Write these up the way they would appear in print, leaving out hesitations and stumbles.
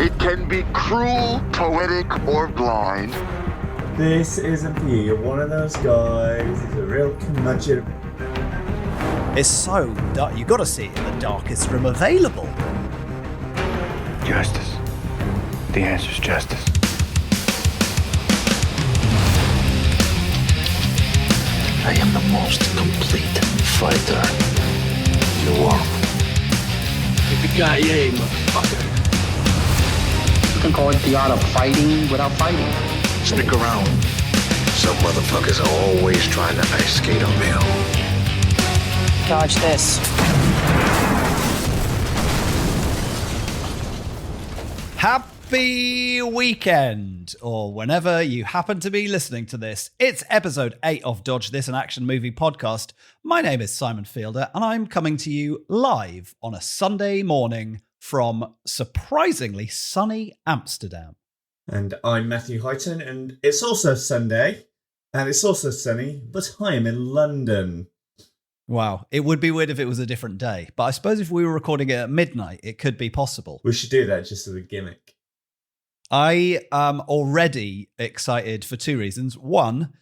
It can be cruel, poetic, or blind. This isn't for you. You're one of those guys. He's a real curmudgeon. It's so dark. You got to see it in the darkest room available. Justice. The answer's justice. I am the most complete fighter in the world. Yippee-ki-yay, motherfucker. You can call it the art of fighting without fighting. Stick around. Some motherfuckers are always trying to ice skate uphill. Dodge this. Happy weekend, or whenever you happen to be listening to this. It's episode 8 of Dodge This, an action movie podcast. My name is Simon Fielder, and I'm coming to you live on a Sunday morning from surprisingly sunny Amsterdam. And I'm Matthew Highton, and it's also Sunday, and it's also sunny, but I am in London. Wow, it would be weird if it was a different day, but I suppose if we were recording it at midnight, it could be possible. We should do that just as a gimmick. I am already excited for two reasons. One,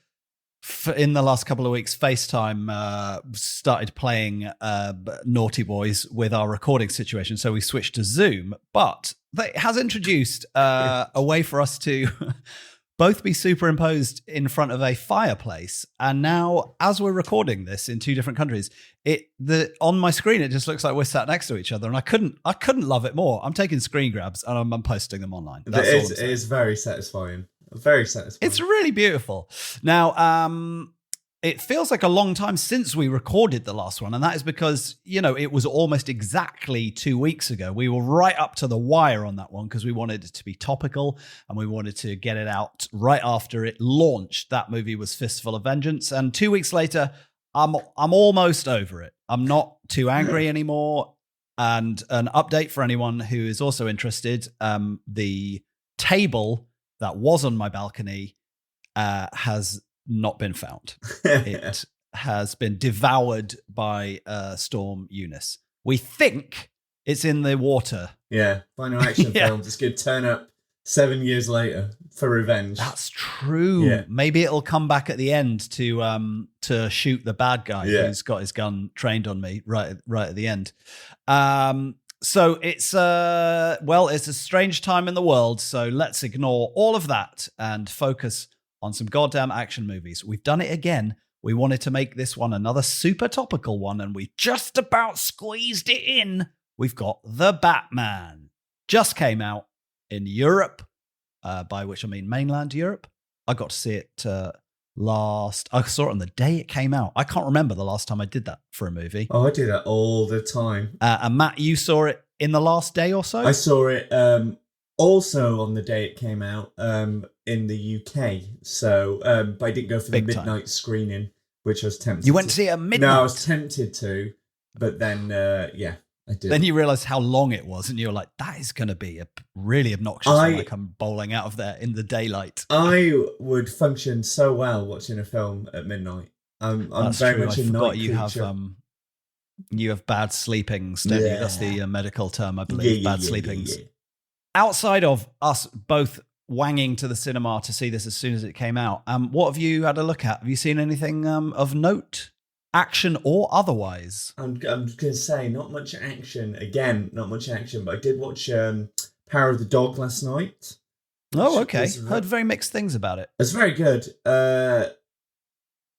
in the last couple of weeks, FaceTime started playing Naughty Boys with our recording situation, so we switched to Zoom, but it has introduced a way for us to both be superimposed in front of a fireplace, and now, as we're recording this in two different countries, on my screen it just looks like we're sat next to each other, and I couldn't love it more. I'm taking screen grabs and I'm posting them online. It is very satisfying. Very satisfying. It's really beautiful. Now, it feels like a long time since we recorded the last one, and that is because, it was almost exactly 2 weeks ago. We were right up to the wire on that one because we wanted it to be topical and we wanted to get it out right after it launched. That movie was Fistful of Vengeance, and 2 weeks later, I'm almost over it. I'm not too angry anymore. And an update for anyone who is also interested, the table that was on my balcony has not been found. It has been devoured by Storm Eunice. We think it's in the water. Yeah, final action films. It's going to turn up 7 years later for revenge. That's true. Yeah. Maybe it'll come back at the end to shoot the bad guy who's got his gun trained on me right at the end. So it's it's a strange time in the world. So let's ignore all of that and focus on some goddamn action movies. We've done it again. We wanted to make this one another super topical one, and we just about squeezed it in. We've got The Batman. Just came out in Europe, by which I mean mainland Europe. I got to see it I saw it on the day it came out. I can't remember the last time I did that for a movie. Oh, I do that all the time. And Matt, you saw it in the last day or so? I saw it also on the day it came out in the UK. So, but I didn't go for the midnight screening, which I was tempted. You went to see it at midnight? No, I was tempted to, but then, I did. Then you realised how long it was, and you were like, that is going to be really obnoxious when I come bowling out of there in the daylight. I would function so well watching a film at midnight. I'm very much a night creature. You have bad sleepings, don't you? That's the medical term, I believe, bad sleepings. Yeah. Outside of us both wanging to the cinema to see this as soon as it came out, what have you had a look at? Have you seen anything of note? Action or otherwise? I'm going to say not much action. Again, not much action, but I did watch Power of the Dog last night. Oh, okay. Heard very mixed things about it. It's very good, but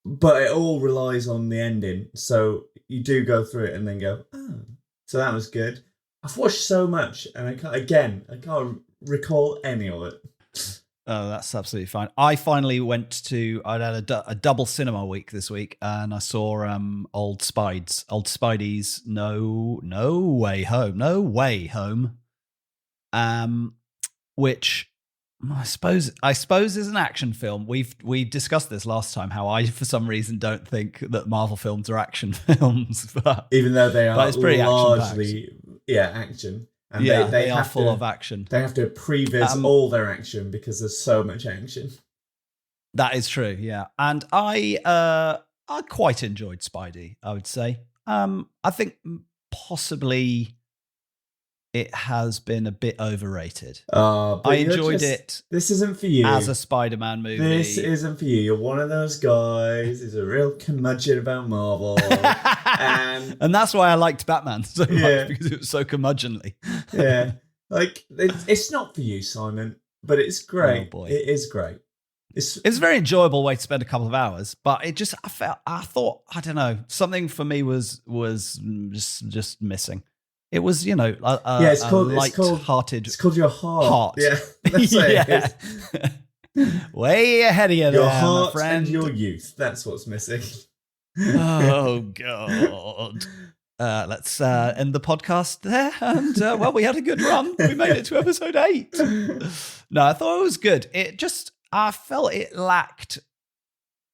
it all relies on the ending. So you do go through it and then go, oh. So that was good. I've watched so much, and I can't recall any of it. Oh, that's absolutely fine. I finally I had a double cinema week this week, and I saw Old Spidey's No Way Home, which I suppose is an action film. We discussed this last time, how I for some reason don't think that Marvel films are action films, but even though they are largely action. And they are full of action. They have to previs all their action because there's so much action. That is true, yeah. And I quite enjoyed Spidey, I would say. I think possibly it has been a bit overrated. But I enjoyed it. This isn't for you. As a Spider-Man movie. This isn't for you. You're one of those guys who's a real curmudgeon about Marvel. And that's why I liked Batman so much, because it was so curmudgeonly. Yeah. Like, it's not for you, Simon, but it's great. Oh, boy. It is great. It's a very enjoyable way to spend a couple of hours, but it just, I thought, I don't know, something for me was just missing. It was, you know, it's called light-hearted. It's called your heart. Yeah, that's it. Way ahead of you there, your heart my friend. and your youth. That's what's missing. Oh God. Let's end the podcast there. And well, we had a good run. We made it to episode 8. No, I thought it was good. I felt it lacked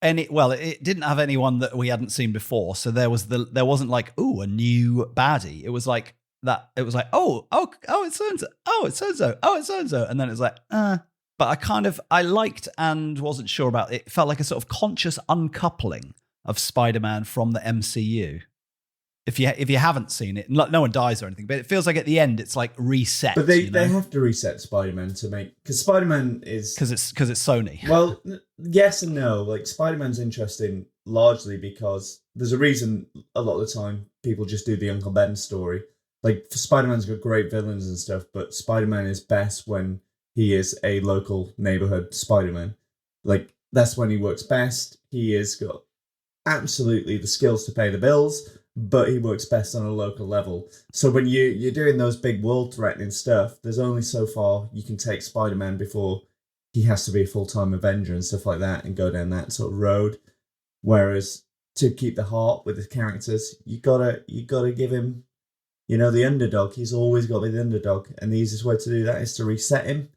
it didn't have anyone that we hadn't seen before. So there wasn't like, a new baddie. It was like that. It was like, it's so-and-so. Oh, it's so-and-so. Oh, it's so-and-so. And then it's like, But I liked and wasn't sure about it. It felt like a sort of conscious uncoupling of Spider-Man from the MCU. If you haven't seen it, no one dies or anything, but it feels like at the end it's like reset. But they have to reset Spider-Man to make, because Spider-Man is because it's Sony. Well, yes and no. Like, Spider-Man's interesting largely because there's a reason a lot of the time people just do the Uncle Ben story. Like, Spider-Man's got great villains and stuff, but Spider-Man is best when he is a local neighborhood Spider-Man. Like, that's when he works best. He has got absolutely the skills to pay the bills, but he works best on a local level. So when you're doing those big world-threatening stuff, there's only so far you can take Spider-Man before he has to be a full-time Avenger and stuff like that and go down that sort of road. Whereas to keep the heart with the characters, you gotta give him, the underdog. He's always got to be the underdog. And the easiest way to do that is to reset him,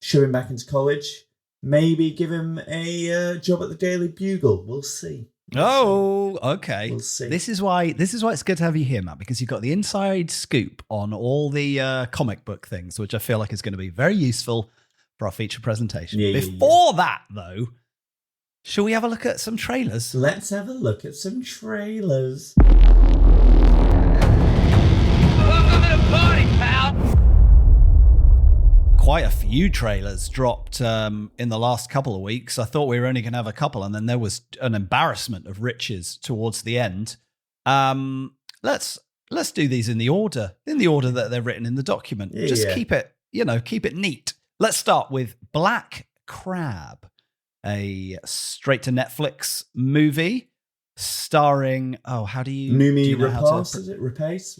shove him back into college, maybe give him a job at the Daily Bugle. We'll see. Oh, okay. We'll see. This is why it's good to have you here, Matt, because you've got the inside scoop on all the comic book things, which I feel like is going to be very useful for our feature presentation. Before that, though, shall we have a look at some trailers? Let's have a look at some trailers. Welcome to the party, pal! Quite a few trailers dropped in the last couple of weeks. I thought we were only going to have a couple, and then there was an embarrassment of riches towards the end. Let's do these in the order that they're written in the document. Keep it neat. Let's start with Black Crab, a straight to Netflix movie starring. Oh, how do you? Numi Rapace, is it? Rapace?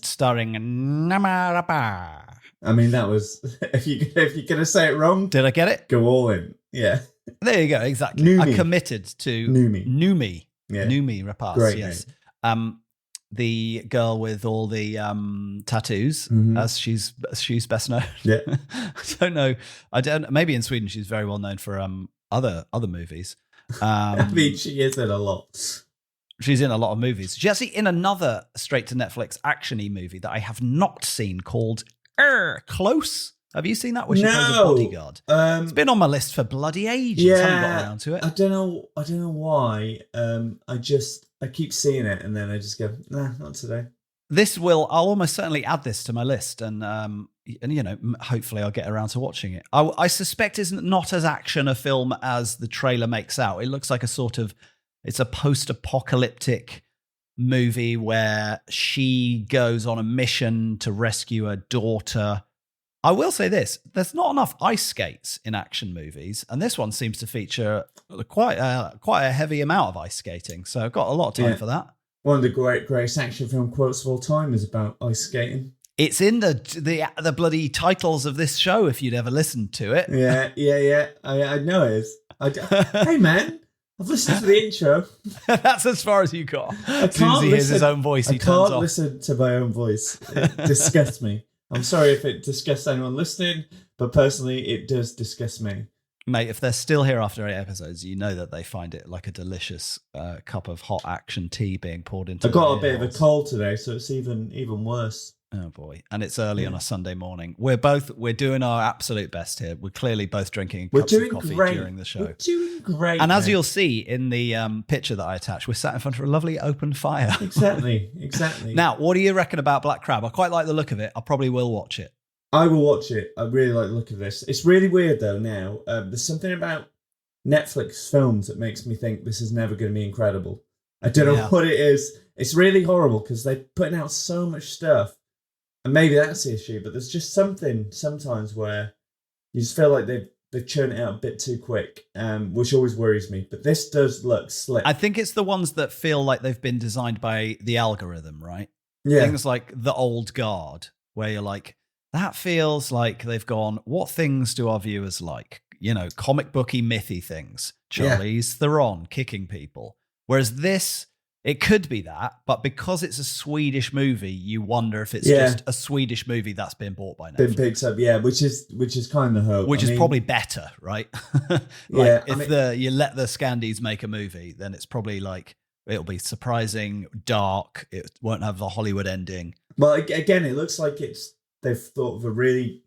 Starring Nomnom Rapachay. I mean, that was if you're gonna say it wrong. Did I get it? Go all in. Yeah. There you go. Exactly. Numi. I committed to Numi. Yeah. Numi Rapachay. Great yes. name. The girl with all the tattoos, as she's best known. Yeah. I don't know. Maybe in Sweden she's very well known for other movies. I mean, she is in a lot. She's in a lot of movies. She's actually in another straight to Netflix action-y movie that I have not seen called Close. Have you seen that? Where she plays a bodyguard. It's been on my list for bloody ages. Yeah, I haven't got around to it. I don't know why. I keep seeing it and then I just go, nah, not today. I'll almost certainly add this to my list, and hopefully I'll get around to watching it. I suspect it's not as action a film as the trailer makes out. It looks like it's a post-apocalyptic movie where she goes on a mission to rescue her daughter. I will say this, there's not enough ice skates in action movies, and this one seems to feature quite a heavy amount of ice skating, so I've got a lot of time for that. One of the greatest action film quotes of all time is about ice skating. It's in the bloody titles of this show, if you'd ever listened to it. Yeah. I know it is. Hey, man. I've listened to the intro. That's as far as you got. As soon as he hears his own voice, he turns off. I can't listen to my own voice. It disgusts me. I'm sorry if it disgusts anyone listening, but personally, it does disgust me. Mate, if they're still here after 8 episodes, you know that they find it like a delicious cup of hot action tea being poured into. I've got a bit of a cold today, so it's even worse. Oh boy. And it's early on a Sunday morning. We're doing our absolute best here. We're clearly both drinking cups of coffee during the show. We're doing great. And as you'll see in the picture that I attached, we're sat in front of a lovely open fire. Exactly. Now, what do you reckon about Black Crab? I quite like the look of it. I probably will watch it. I will watch it. I really like the look of this. It's really weird though now. There's something about Netflix films that makes me think this is never going to be incredible. I don't know what it is. It's really horrible because they're putting out so much stuff. And maybe that's the issue, but there's just something sometimes where you just feel like they've churned it out a bit too quick, which always worries me. But this does look slick. I think it's the ones that feel like they've been designed by the algorithm, right? Yeah. Things like The Old Guard, where you're like, that feels like they've gone, what things do our viewers like? You know, comic booky, mythy things. Charlize Theron kicking people. Whereas this, it could be that, but because it's a Swedish movie, you wonder if it's just a Swedish movie that's been bought by Netflix. Been picked up, which is kind of hope. Which is probably better, right? If you let the Scandies make a movie, then it's probably like, it'll be surprising, dark, it won't have the Hollywood ending. Well, again, it looks like they've thought of a really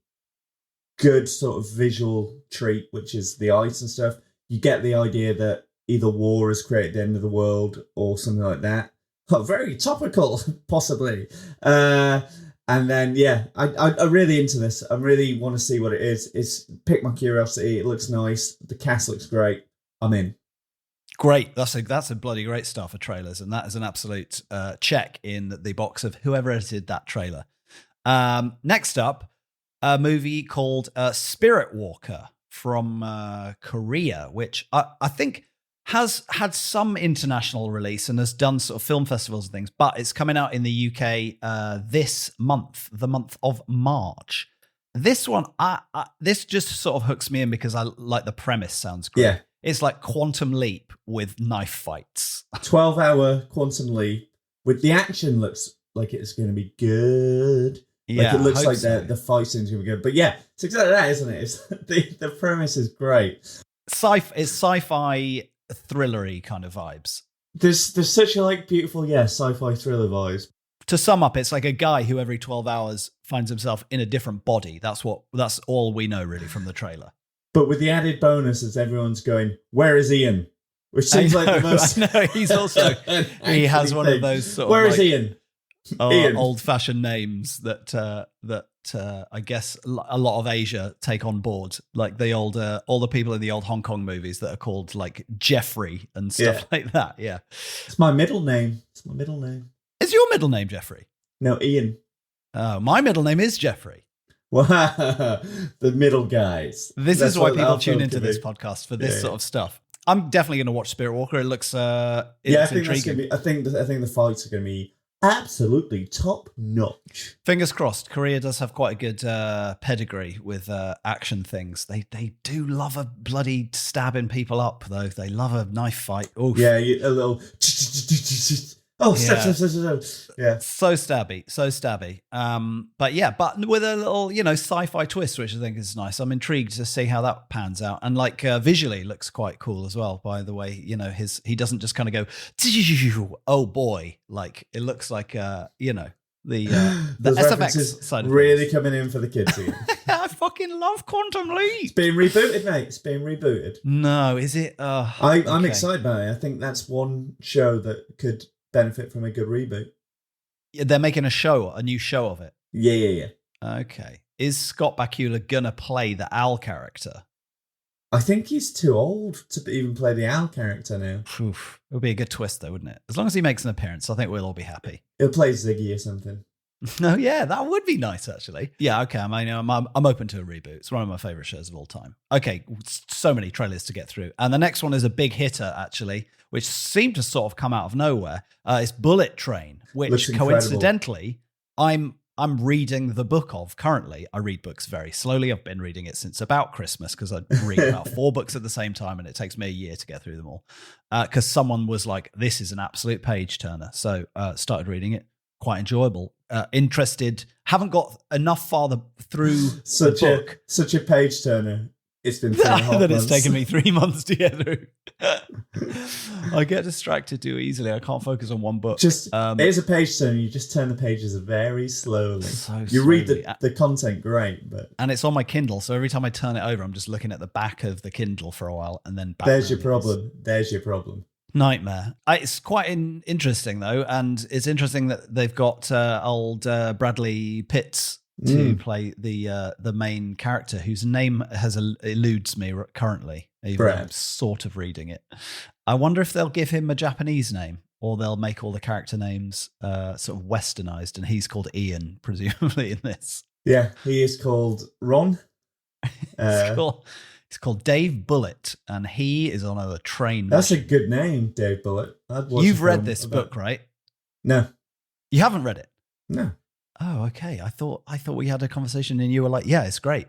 good sort of visual treat, which is the ice and stuff. You get the idea that either war has created the end of the world or something like that. Oh, very topical, possibly. And then, I'm really into this. I really want to see what it is. It's piqued my curiosity. It looks nice. The cast looks great. I'm in. Great. That's a bloody great start for trailers. And that is an absolute check in the box of whoever edited that trailer. Next up, a movie called Spirit Walker from Korea, which I think has had some international release and has done sort of film festivals and things, but it's coming out in the UK this month, the month of March. This one, this just sort of hooks me in because I like the premise. Sounds great. Yeah. It's like Quantum Leap with knife fights. 12-hour Quantum Leap with the action looks like it's going to be good. Yeah, it looks like so. the fight scene's going to be good. But yeah, it's exactly that, isn't it? It's, the premise is great. It's sci-fi thrillery kind of vibes. There's such a beautiful sci-fi thriller vibes. To sum up, it's like a guy who every 12 hours finds himself in a different body. That's all we know really from the trailer. But with the added bonus is everyone's going, where is Ian? Which seems like the most... I know, he's also... he has one of those sort where of... is Ian? Old-fashioned names that I guess a lot of Asia take on board, like the old all the people in the old Hong Kong movies that are called like Jeffrey and stuff like that. Yeah, it's my middle name. Is your middle name Jeffrey? No, Ian. Oh, my middle name is Jeffrey. Wow, the middle guys. This is why people tune into this podcast for this sort of stuff. I'm definitely going to watch Spirit Walker. It looks I think intriguing. that's gonna be, I think the fights are going to be absolutely top notch. Fingers crossed. Korea does have quite a good pedigree with action things. They do love a bloody stabbing people up, though. They love a knife fight. Oof. Yeah, a little. Oh, yeah. Yeah. So stabby. But with a little, sci-fi twist, which I think is nice. I'm intrigued to see how that pans out. And visually looks quite cool as well, by the way. He doesn't just kind of go, oh boy. Like, it looks like, the SFX side of really things. coming in for the kids again. I fucking love Quantum Leap. It's being rebooted, mate. It's being rebooted. No, is it? I'm excited about it. I think that's one show that could benefit from a good reboot. Yeah, they're making a new show of it. Yeah. Okay. Is Scott Bakula gonna play the Al character? I think he's too old to even play the Al character now. Oof. It would be a good twist, though, wouldn't it? As long as he makes an appearance, I think we'll all be happy. He'll play Ziggy or something. No, yeah, that would be nice, actually. Yeah, okay. I'm open to a reboot. It's one of my favorite shows of all time. Okay, so many trailers to get through, and the next one is a big hitter, actually, which seemed to sort of come out of nowhere. It's Bullet Train, which coincidentally, I'm reading the book of currently. I read books very slowly. I've been reading it since about Christmas because I read about 4 books at the same time, and it takes me a year to get through them all. Because someone was like, "This is an absolute page turner," so started reading it. Quite enjoyable. Interested. Haven't got enough farther through the book. Such a page turner. it's been 3.5 months. That it's taken me 3 months to get through. I get distracted too easily. I can't focus on one book. Just it's a page turn. You just turn the pages very slowly. So you read slowly. the content great, but and it's on my Kindle. So every time I turn it over, I'm just looking at the back of the Kindle for a while, and then back. There's your problem. There's your problem. Nightmare. It's quite interesting though, and it's interesting that they've got old Bradley Pitts to play the main character, whose name eludes me currently. Even though I'm sort of reading it. I wonder if they'll give him a Japanese name, or they'll make all the character names sort of westernized, and he's called Ian, presumably, in this. Yeah, he is called Ron. He's called Dave Bullitt, and he is on a train. That's a good name, Dave Bullitt. You've read this book, right? No. You haven't read it? No. Oh, okay. I thought we had a conversation, and you were like, "Yeah, it's great."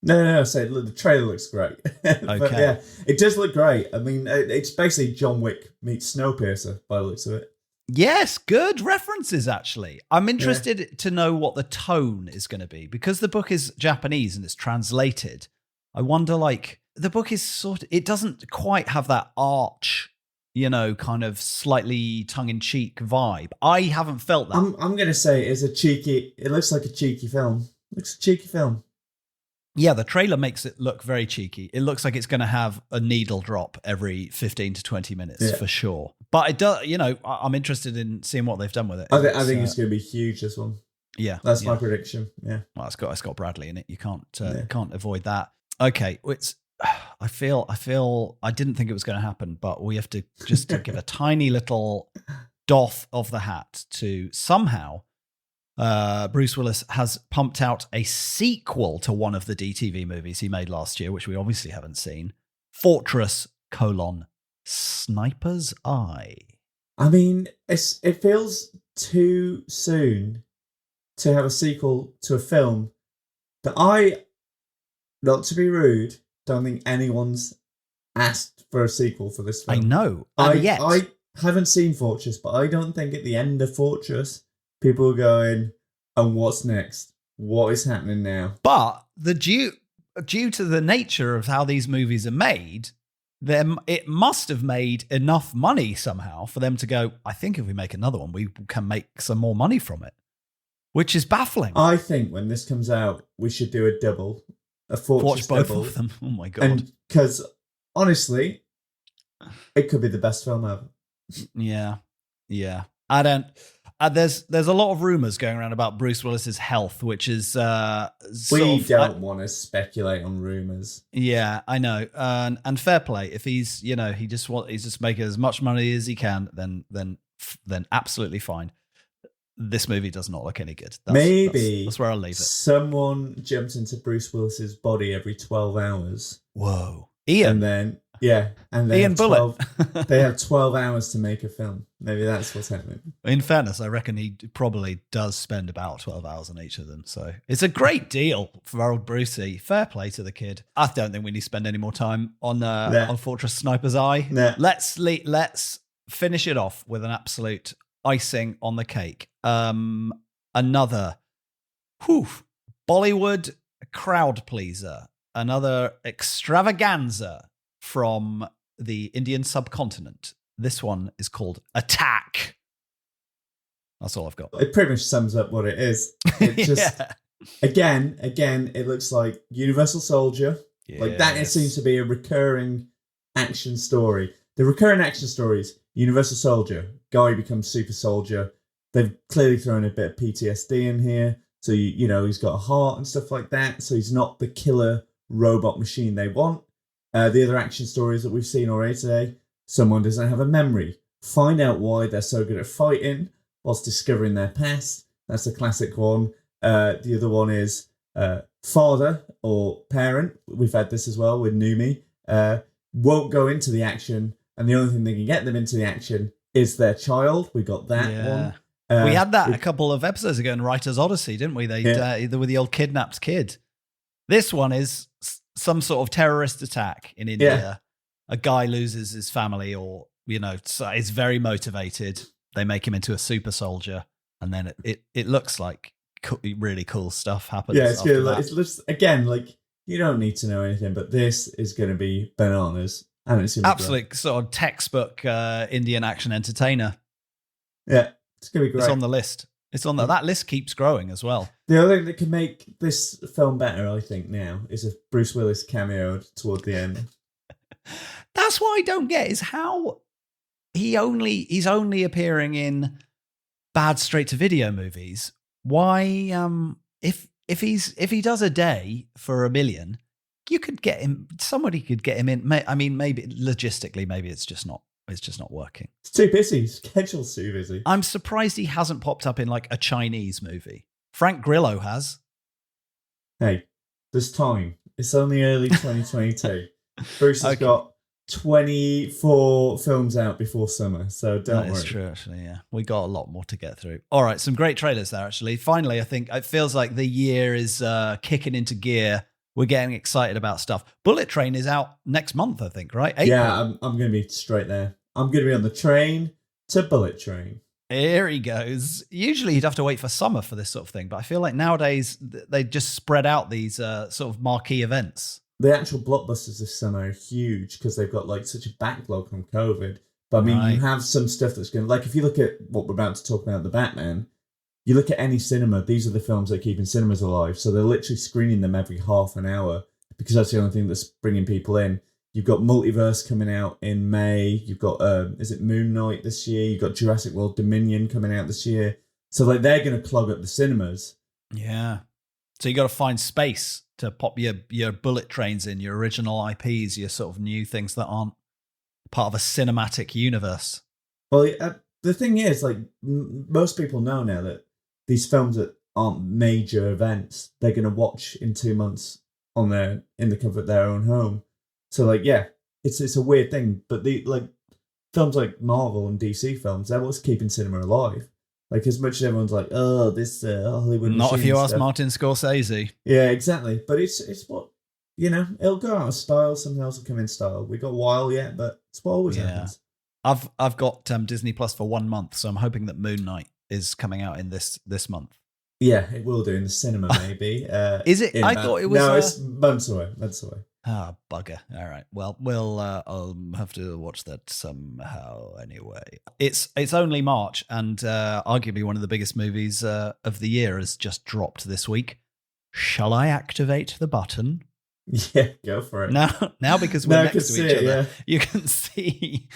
No. So look, the trailer looks great. Okay. But yeah, it does look great. I mean, it's basically John Wick meets Snowpiercer by the looks of it. Yes, good references, actually. I'm interested to know what the tone is going to be, because the book is Japanese and it's translated. I wonder, like, the book is it doesn't quite have that arch, kind of slightly tongue-in-cheek vibe. I haven't felt that. I'm going to say it looks like a cheeky film. It looks a cheeky film. Yeah, the trailer makes it look very cheeky. It looks like it's going to have a needle drop every 15 to 20 minutes for sure. But it does, I'm interested in seeing what they've done with it. I think it's going to be huge, this one. Yeah. That's my prediction. Yeah. Well, it's got Bradley in it. You can't avoid that. Okay, I feel I didn't think it was going to happen, but we have to just give a tiny little doff of the hat to somehow Bruce Willis has pumped out a sequel to one of the DTV movies he made last year, which we obviously haven't seen. Fortress: Sniper's Eye. I mean, it feels too soon to have a sequel to a film that I, not to be rude, don't think anyone's asked for a sequel for this film. I know. I haven't seen Fortress, but I don't think at the end of Fortress people are going, and what's next? What is happening now? But due to the nature of how these movies are made, it must have made enough money somehow for them to go, I think if we make another one, we can make some more money from it, which is baffling. I think when this comes out, we should do a double. A Fortress Watch both double. of them. Oh my God. And because honestly, it could be the best film ever. Yeah. I don't. There's a lot of rumors going around about Bruce Willis's health, which is we don't want to speculate on rumors. Yeah, I know, and fair play. If he's he's just making as much money as he can, then absolutely fine. This movie does not look any good. That's where I'll leave it. Someone jumps into Bruce Willis's body every 12 hours. Whoa, Ian. And then Ian Bullitt. They have 12 hours to make a film. Maybe that's what's happening. In fairness, I reckon he probably does spend about 12 hours on each of them. So it's a great deal for old Brucey. Fair play to the kid. I don't think we need to spend any more time on Fortress Sniper's Eye. Nah. Let's finish it off with an absolute icing on the cake. Another Bollywood crowd pleaser. Another extravaganza from the Indian subcontinent. This one is called Attack. That's all I've got. It pretty much sums up what it is. It just again, it looks like Universal Soldier. Yes. Like that, it seems to be a recurring action story. The recurring action stories: Universal Soldier, guy becomes super soldier. They've clearly thrown a bit of PTSD in here, so he's got a heart and stuff like that. So he's not the killer robot machine they want. The other action stories that we've seen already today: someone doesn't have a memory. Find out why they're so good at fighting whilst discovering their past. That's a classic one. The other one is father or parent. We've had this as well with Numi. Won't go into the action, and the only thing they can get them into the action is their child. We got that one. We had that a couple of episodes ago in Writer's Odyssey, didn't we? They were the old kidnapped kid. This one is some sort of terrorist attack in India. Yeah. A guy loses his family, or is very motivated. They make him into a super soldier, and then it looks like really cool stuff happens. Yeah, it's good. It looks again like you don't need to know anything, but this is going to be bananas. And it's going to be Absolute sort of textbook Indian action entertainer. Yeah, it's going to be great. It's on the list. It's on that list keeps growing as well. The other thing that can make this film better, I think, now is if Bruce Willis cameoed toward the end. That's what I don't get is how he's only appearing in bad straight to video movies. Why if he does a day for $1 million, you could get him, somebody could get him in. I mean, maybe logistically, maybe it's just not working. It's too busy. Schedule's too busy. I'm surprised he hasn't popped up in like a Chinese movie. Frank Grillo has. Hey, there's time. It's only early 2022. Bruce has got 24 films out before summer, so don't worry. That's true, actually, yeah. We got a lot more to get through. All right, some great trailers there, actually. Finally, I think it feels like the year is kicking into gear. We're getting excited about stuff. Bullet Train is out next month, I think, right? April. Yeah, I'm going to be straight there. I'm going to be on the train to Bullet Train. Here he goes. Usually you'd have to wait for summer for this sort of thing, but I feel like nowadays they just spread out these sort of marquee events. The actual blockbusters this summer are huge because they've got like such a backlog from COVID. But I mean, you have some stuff that's going to, like if you look at what we're about to talk about, The Batman, you look at any cinema, these are the films that are keeping cinemas alive. So they're literally screening them every half an hour because that's the only thing that's bringing people in. You've got Multiverse coming out in May. You've got, is it Moon Knight this year? You've got Jurassic World Dominion coming out this year. So like they're going to clog up the cinemas. Yeah. So you got to find space to pop your bullet trains in, your original IPs, your sort of new things that aren't part of a cinematic universe. Well, the thing is, like, most people know now that these films that aren't major events, they're going to watch in 2 months in the comfort of their own home. So, like, yeah, it's a weird thing, but films like Marvel and DC films, they're what's keeping cinema alive. Like, as much as everyone's like, oh, this Hollywood not if you ask stuff. Martin Scorsese. Yeah, exactly. But it's what, it'll go out of style. Something else will come in style. We got a while yet, but it's what always happens. I've got Disney Plus for 1 month, so I'm hoping that Moon Knight is coming out in this month. Yeah, it will do in the cinema, maybe. Is it? I thought it was... No, it's months away. Ah, bugger. All right. Well, I'll have to watch that somehow anyway. It's only March, and arguably one of the biggest movies of the year has just dropped this week. Shall I activate the button? Yeah, go for it. Now because we're next to each other, yeah. You can see.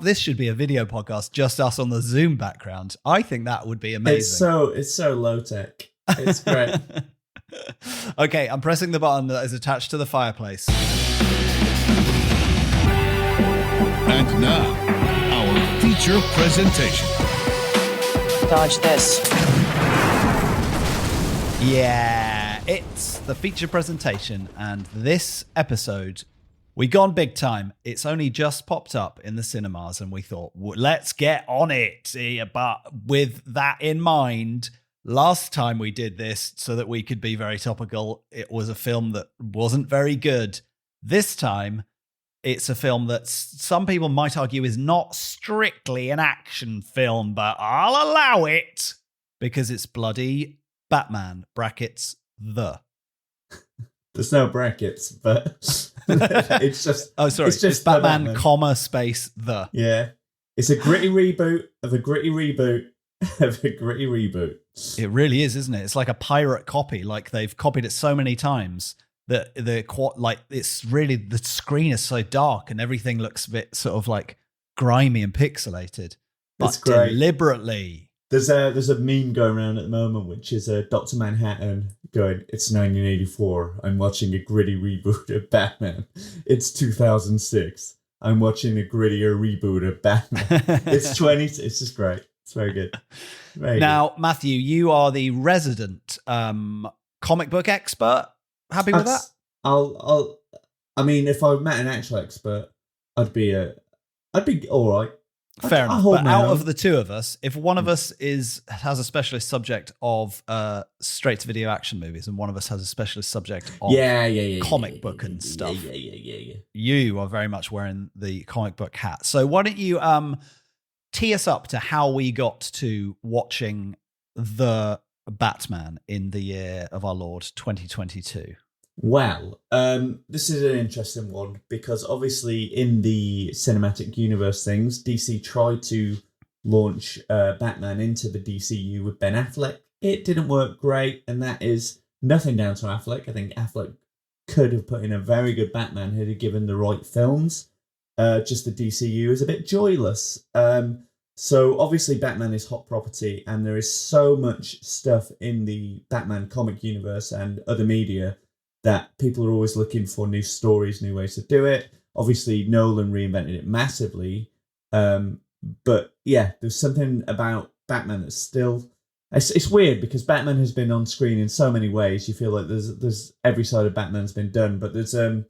This should be a video podcast, just us on the Zoom background. I think that would be amazing. It's so low tech. It's great. Okay, I'm pressing the button that is attached to the fireplace. And now, our feature presentation. Dodge this. Yeah, it's the feature presentation, and this episode, we gone big time. It's only just popped up in the cinemas, and we thought, let's get on it. But with that in mind, last time we did this so that we could be very topical, it was a film that wasn't very good. This time, it's a film that some people might argue is not strictly an action film, but I'll allow it because it's bloody Batman, brackets, the. There's no brackets, but it's just... Oh, sorry. It's just Batman, comma, space, the. Yeah. It's a gritty reboot of a gritty reboot of a gritty reboot. It really is, isn't it? It's like a pirate copy. Like they've copied it so many times that it's really, the screen is so dark and everything looks a bit sort of like grimy and pixelated. But deliberately. There's a meme going around at the moment, which is Dr. Manhattan going, it's 1984. I'm watching a gritty reboot of Batman. It's 2006. I'm watching a grittier reboot of Batman. It's just great. It's very good. Now, Matthew, you are the resident comic book expert. Happy with that? I mean, if I met an actual expert, I'd be all right. Fair enough. But out of the two of us, if one of us has a specialist subject of straight to video action movies, and one of us has a specialist subject of comic book and stuff, you are very much wearing the comic book hat. So why don't you tee us up to how we got to watching the Batman in the year of our Lord 2022? Well, this is an interesting one because obviously in the cinematic universe things, DC tried to launch Batman into the DCU with Ben Affleck. It didn't work great, and that is nothing down to Affleck. I think Affleck could have put in a very good Batman had he given the right films. Just the DCU is a bit joyless. So obviously Batman is hot property, and there is so much stuff in the Batman comic universe and other media that people are always looking for new stories, new ways to do it. Obviously, Nolan reinvented it massively. But yeah, there's something about Batman that's still... It's weird because Batman has been on screen in so many ways. You feel like there's every side of Batman's been done, but there's a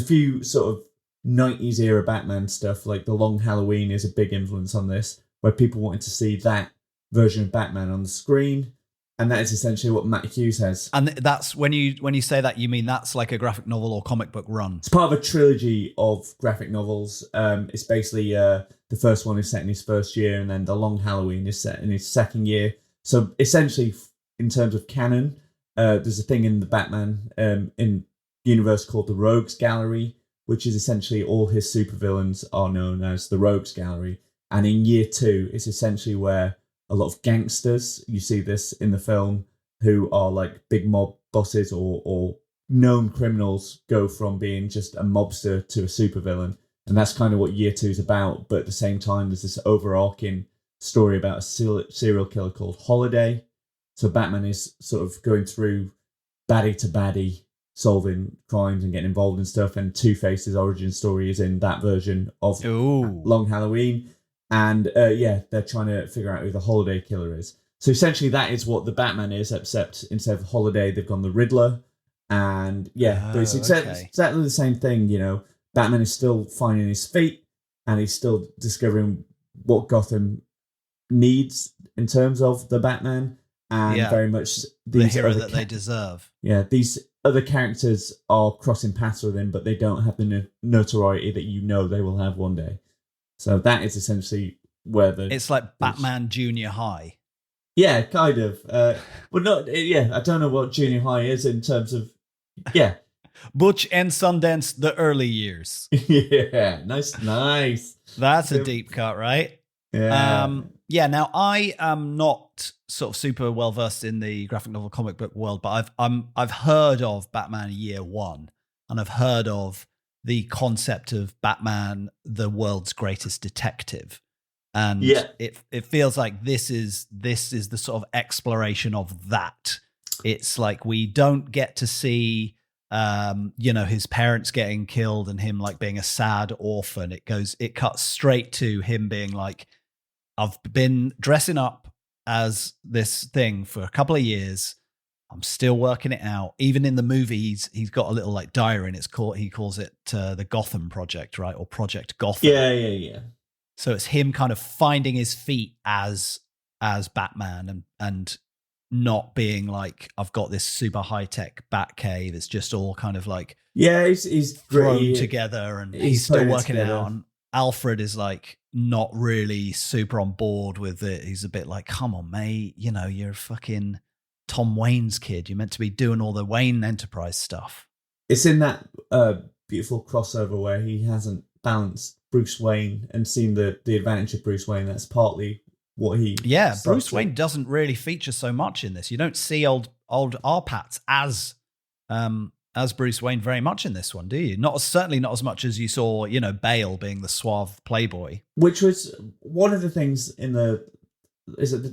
few sort of 90s era Batman stuff, like The Long Halloween is a big influence on this, where people wanted to see that version of Batman on the screen. And that is essentially what Matt Hughes has. And that's when you say that, you mean that's like a graphic novel or comic book run? It's part of a trilogy of graphic novels. It's basically the first one is set in his first year, and then The Long Halloween is set in his second year. So essentially, in terms of canon, there's a thing in the Batman in universe called the Rogues Gallery, which is essentially all his supervillains are known as the Rogues Gallery. And in year 2, it's essentially where a lot of gangsters, you see this in the film, who are like big mob bosses or known criminals, go from being just a mobster to a supervillain. And that's kind of what year 2 is about. But at the same time, there's this overarching story about a serial killer called Holiday. So Batman is sort of going through baddie to baddie, solving crimes and getting involved in stuff. And Two-Face's origin story is in that version of Long Halloween. And they're trying to figure out who the Holiday Killer is. So essentially that is what the Batman is, except instead of Holiday, they've gone the Riddler. And but it's exactly the same thing, you know. Batman is still finding his feet, and he's still discovering what Gotham needs in terms of the Batman, and very much the hero that they deserve. Yeah, these other characters are crossing paths with him, but they don't have the notoriety that you know they will have one day. So that is essentially where it's like Batman Junior High. Yeah, kind of. But not. Yeah, I don't know what Junior High is in terms of. Yeah, Butch and Sundance, the early years. Yeah, nice. That's a deep cut, right? Yeah. Now I am not sort of super well versed in the graphic novel comic book world, but I've heard of Batman Year One, and I've heard of the concept of Batman, the world's greatest detective. And it feels like this is the sort of exploration of that. It's like we don't get to see his parents getting killed and him like being a sad orphan. It cuts straight to him being like, I've been dressing up as this thing for a couple of years. I'm still working it out. Even in the movie, he's got a little like diary, and he calls it the Gotham Project, right? Or Project Gotham. Yeah. So it's him kind of finding his feet as Batman and not being like, I've got this super high tech Bat cave. It's just all kind of like he's thrown together, and he's still working it out. And Alfred is like not really super on board with it. He's a bit like, come on, mate, you're fucking Tom Wayne's kid. You're meant to be doing all the Wayne Enterprise stuff. It's in that beautiful crossover where he hasn't balanced Bruce Wayne and seen the advantage of Bruce Wayne. That's partly what he... Yeah, Bruce Wayne doesn't really feature so much in this. You don't see old R-Pats as Bruce Wayne very much in this one, do you? Certainly not as much as you saw, Bale being the suave playboy. Which was one of the things in the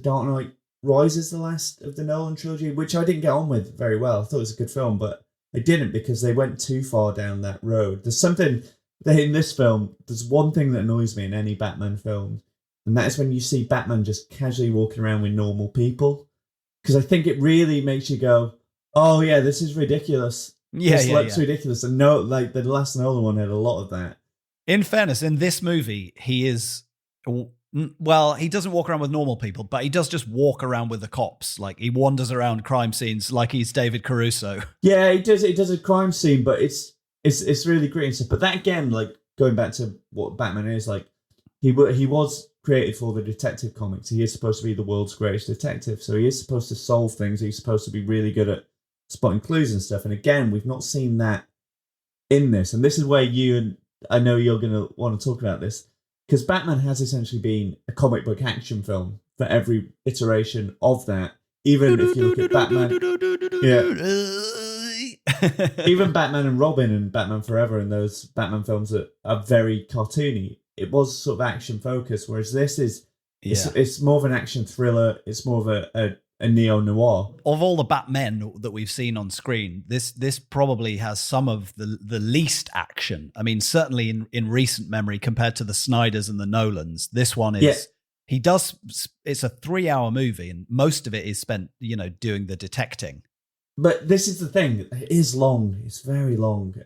Dark Knight Rises, the last of the Nolan trilogy, which I didn't get on with very well. I thought it was a good film, but I didn't because they went too far down that road. There's something in this film, there's one thing that annoys me in any Batman film, and that is when you see Batman just casually walking around with normal people. Because I think it really makes you go, oh yeah, this is ridiculous. This looks ridiculous. And no, like the last Nolan one had a lot of that. In fairness, in this movie, he is... Well, he doesn't walk around with normal people, but he does just walk around with the cops. Like he wanders around crime scenes like he's David Caruso. Yeah, he does a crime scene, but it's really great and stuff. But that again, like going back to what Batman is, like he was created for the detective comics. He is supposed to be the world's greatest detective, so he is supposed to solve things. He's supposed to be really good at spotting clues and stuff. And again, we've not seen that in this. And this is where I know you're going to want to talk about this, because Batman has essentially been a comic book action film for every iteration of that. Even if you look at Batman, even Batman and Robin and Batman Forever and those Batman films that are very cartoony, it was sort of action focused. Whereas this is, it's more of an action thriller. It's more of a neo-noir. Of all the Batmen that we've seen on screen, this probably has some of the least action. I mean, certainly in recent memory compared to the Snyders and the Nolans, this one is... Yeah. It's a 3-hour movie, and most of it is spent, doing the detecting. But this is the thing. It is long. It's very long.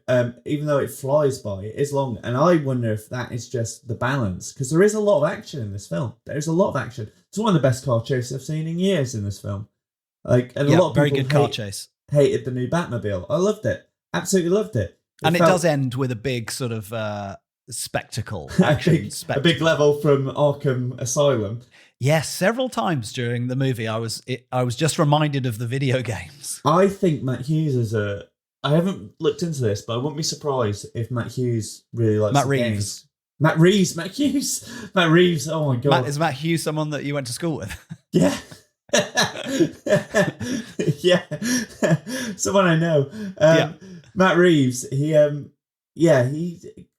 Even though it flies by, it is long. And I wonder if that is just the balance, because there is a lot of action in this film. There's a lot of action. It's one of the best car chases I've seen in years in this film. A lot of people very good car chase. Hated the new Batmobile. I loved it. Absolutely loved it. It does end with a big sort of spectacle. A big level from Arkham Asylum. Yes, several times during the movie, I was just reminded of the video games. I think Matt Hughes I haven't looked into this, but I wouldn't be surprised if Matt Hughes really likes Matt the Reeves. games. Matt Reeves. Oh my god. Is Matt Hughes someone that you went to school with? Yeah. Yeah. Someone I know. Matt Reeves. He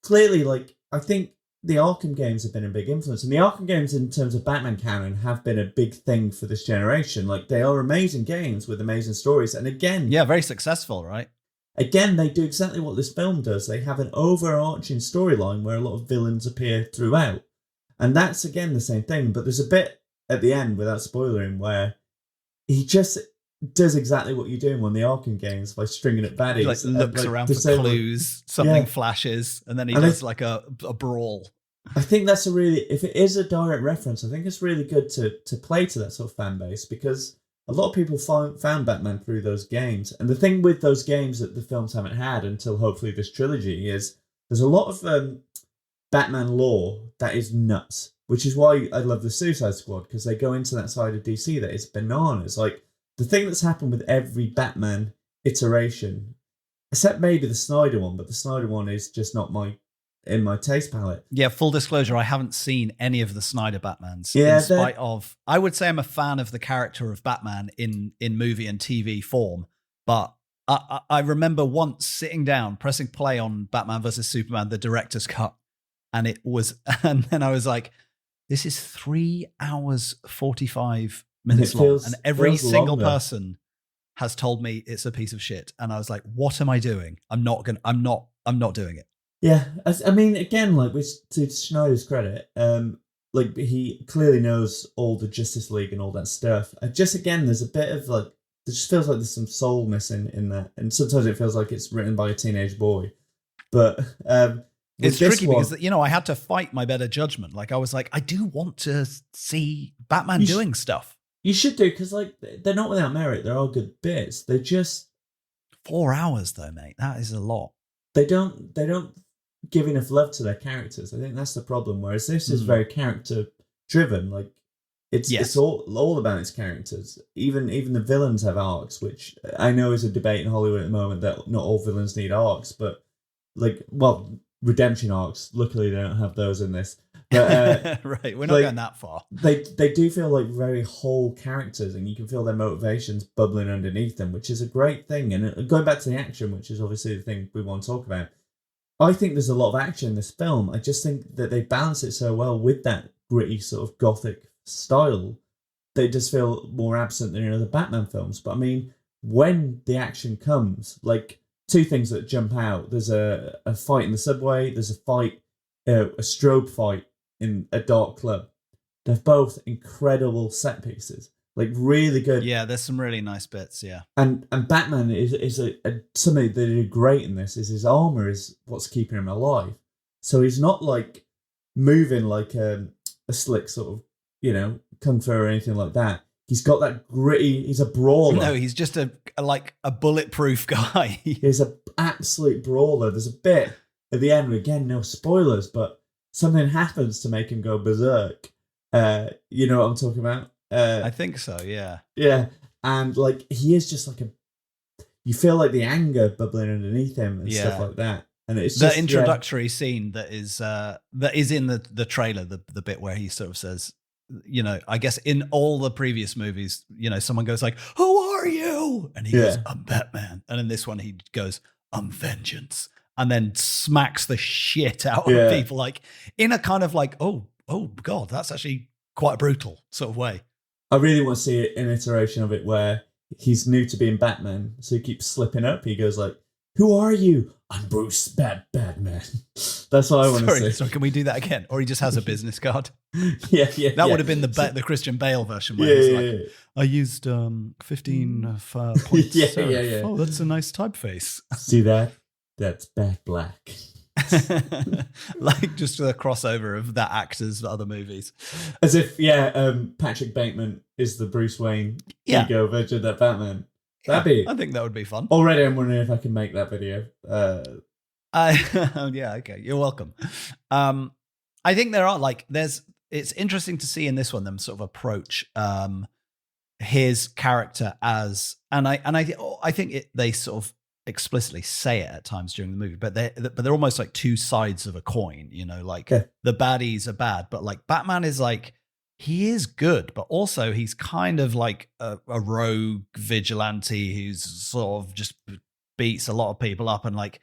clearly, I think the Arkham games have been a big influence. And the Arkham games, in terms of Batman canon, have been a big thing for this generation. They are amazing games with amazing stories. And again... Yeah, very successful, right? Again, they do exactly what this film does. They have an overarching storyline where a lot of villains appear throughout. And that's, again, the same thing. But there's a bit at the end, without spoiling, where he just does exactly what you do in one of the Arkham games by stringing up baddies. He looks around for clues, something flashes, and then he does a brawl. I think that's if it is a direct reference, I think it's really good to play to that sort of fan base, because a lot of people found Batman through those games. And the thing with those games that the films haven't had until hopefully this trilogy is there's a lot of Batman lore that is nuts, which is why I love the Suicide Squad, because they go into that side of DC that is bananas. The thing that's happened with every Batman iteration, except maybe the Snyder one, but the Snyder one is just not in my taste palette. Yeah, full disclosure, I haven't seen any of the Snyder Batmans. Yeah, in spite of, I would say I'm a fan of the character of Batman in movie and TV form, but I remember once sitting down, pressing play on Batman vs Superman, the director's cut, and then I was like, this is 3 hours 45 minutes long, and every single person has told me it's a piece of shit, and I was like, what am I doing? I'm not doing it. Yeah, I mean, again, to Schneider's credit, he clearly knows all the Justice League and all that stuff. There's a bit of it just feels like there's some soul missing in that, and sometimes it feels like it's written by a teenage boy. But it's tricky because I had to fight my better judgment. I was like, I do want to see Batman doing stuff. You should do, because they're not without merit. There are good bits. They're just 4 hours though, mate. That is a lot. They don't give enough love to their characters. I think that's the problem. Whereas this is very character driven. It's all about its characters. Even the villains have arcs, which I know is a debate in Hollywood at the moment that not all villains need arcs, but redemption arcs. Luckily, they don't have those in this. But, right, we're not going that far. They do feel like very whole characters, and you can feel their motivations bubbling underneath them, which is a great thing. And going back to the action, which is obviously the thing we want to talk about, I think there's a lot of action in this film. I just think that they balance it so well with that gritty sort of gothic style. They just feel more absent than in other Batman films. But I mean, when the action comes, two things that jump out. There's a fight in the subway. There's a fight, a strobe fight in a dark club. They're both incredible set pieces. Really good. Yeah, there's some really nice bits, yeah. And Batman is something that did great in this is his armor is what's keeping him alive. So he's not moving like a slick sort of, kung fu or anything like that. He's got that gritty, he's a brawler. No, he's just a bulletproof guy. He's an absolute brawler. There's a bit at the end, again, no spoilers, but something happens to make him go berserk. You know what I'm talking about? I think so, yeah. Yeah, and he is just you feel like the anger bubbling underneath him and stuff like that. And it's the just, introductory scene that is in the trailer, the bit where he sort of says, you know, I guess in all the previous movies, you know, someone goes like, "Who are you?" And he goes, "I'm Batman." And in this one, he goes, "I'm vengeance," and then smacks the shit out of people, like in a kind of like, oh God, that's actually quite brutal sort of way. I really want to see an iteration of it where he's new to being Batman, so he keeps slipping up. He goes like, "Who are you?" "I'm Bruce Batman." That's what I want to see. So can we do that again? Or he just has a business card. That would have been the Christian Bale version where he's like, "I used 15 points." Oh, that's a nice typeface. See that? That's Bat Black. Like just the crossover of that actor's other movies. As if, Patrick Bateman is the Bruce Wayne ego version of that Batman. I think that would be fun. Already I'm wondering if I can make that video. Okay, you're welcome. I think there are it's interesting to see in this one them sort of approach his character as, and I think they sort of explicitly say it at times during the movie, but they're almost like two sides of a coin, you know, like the baddies are bad, but like Batman is like, he is good, but also he's kind of like a rogue vigilante who's sort of just beats a lot of people up and like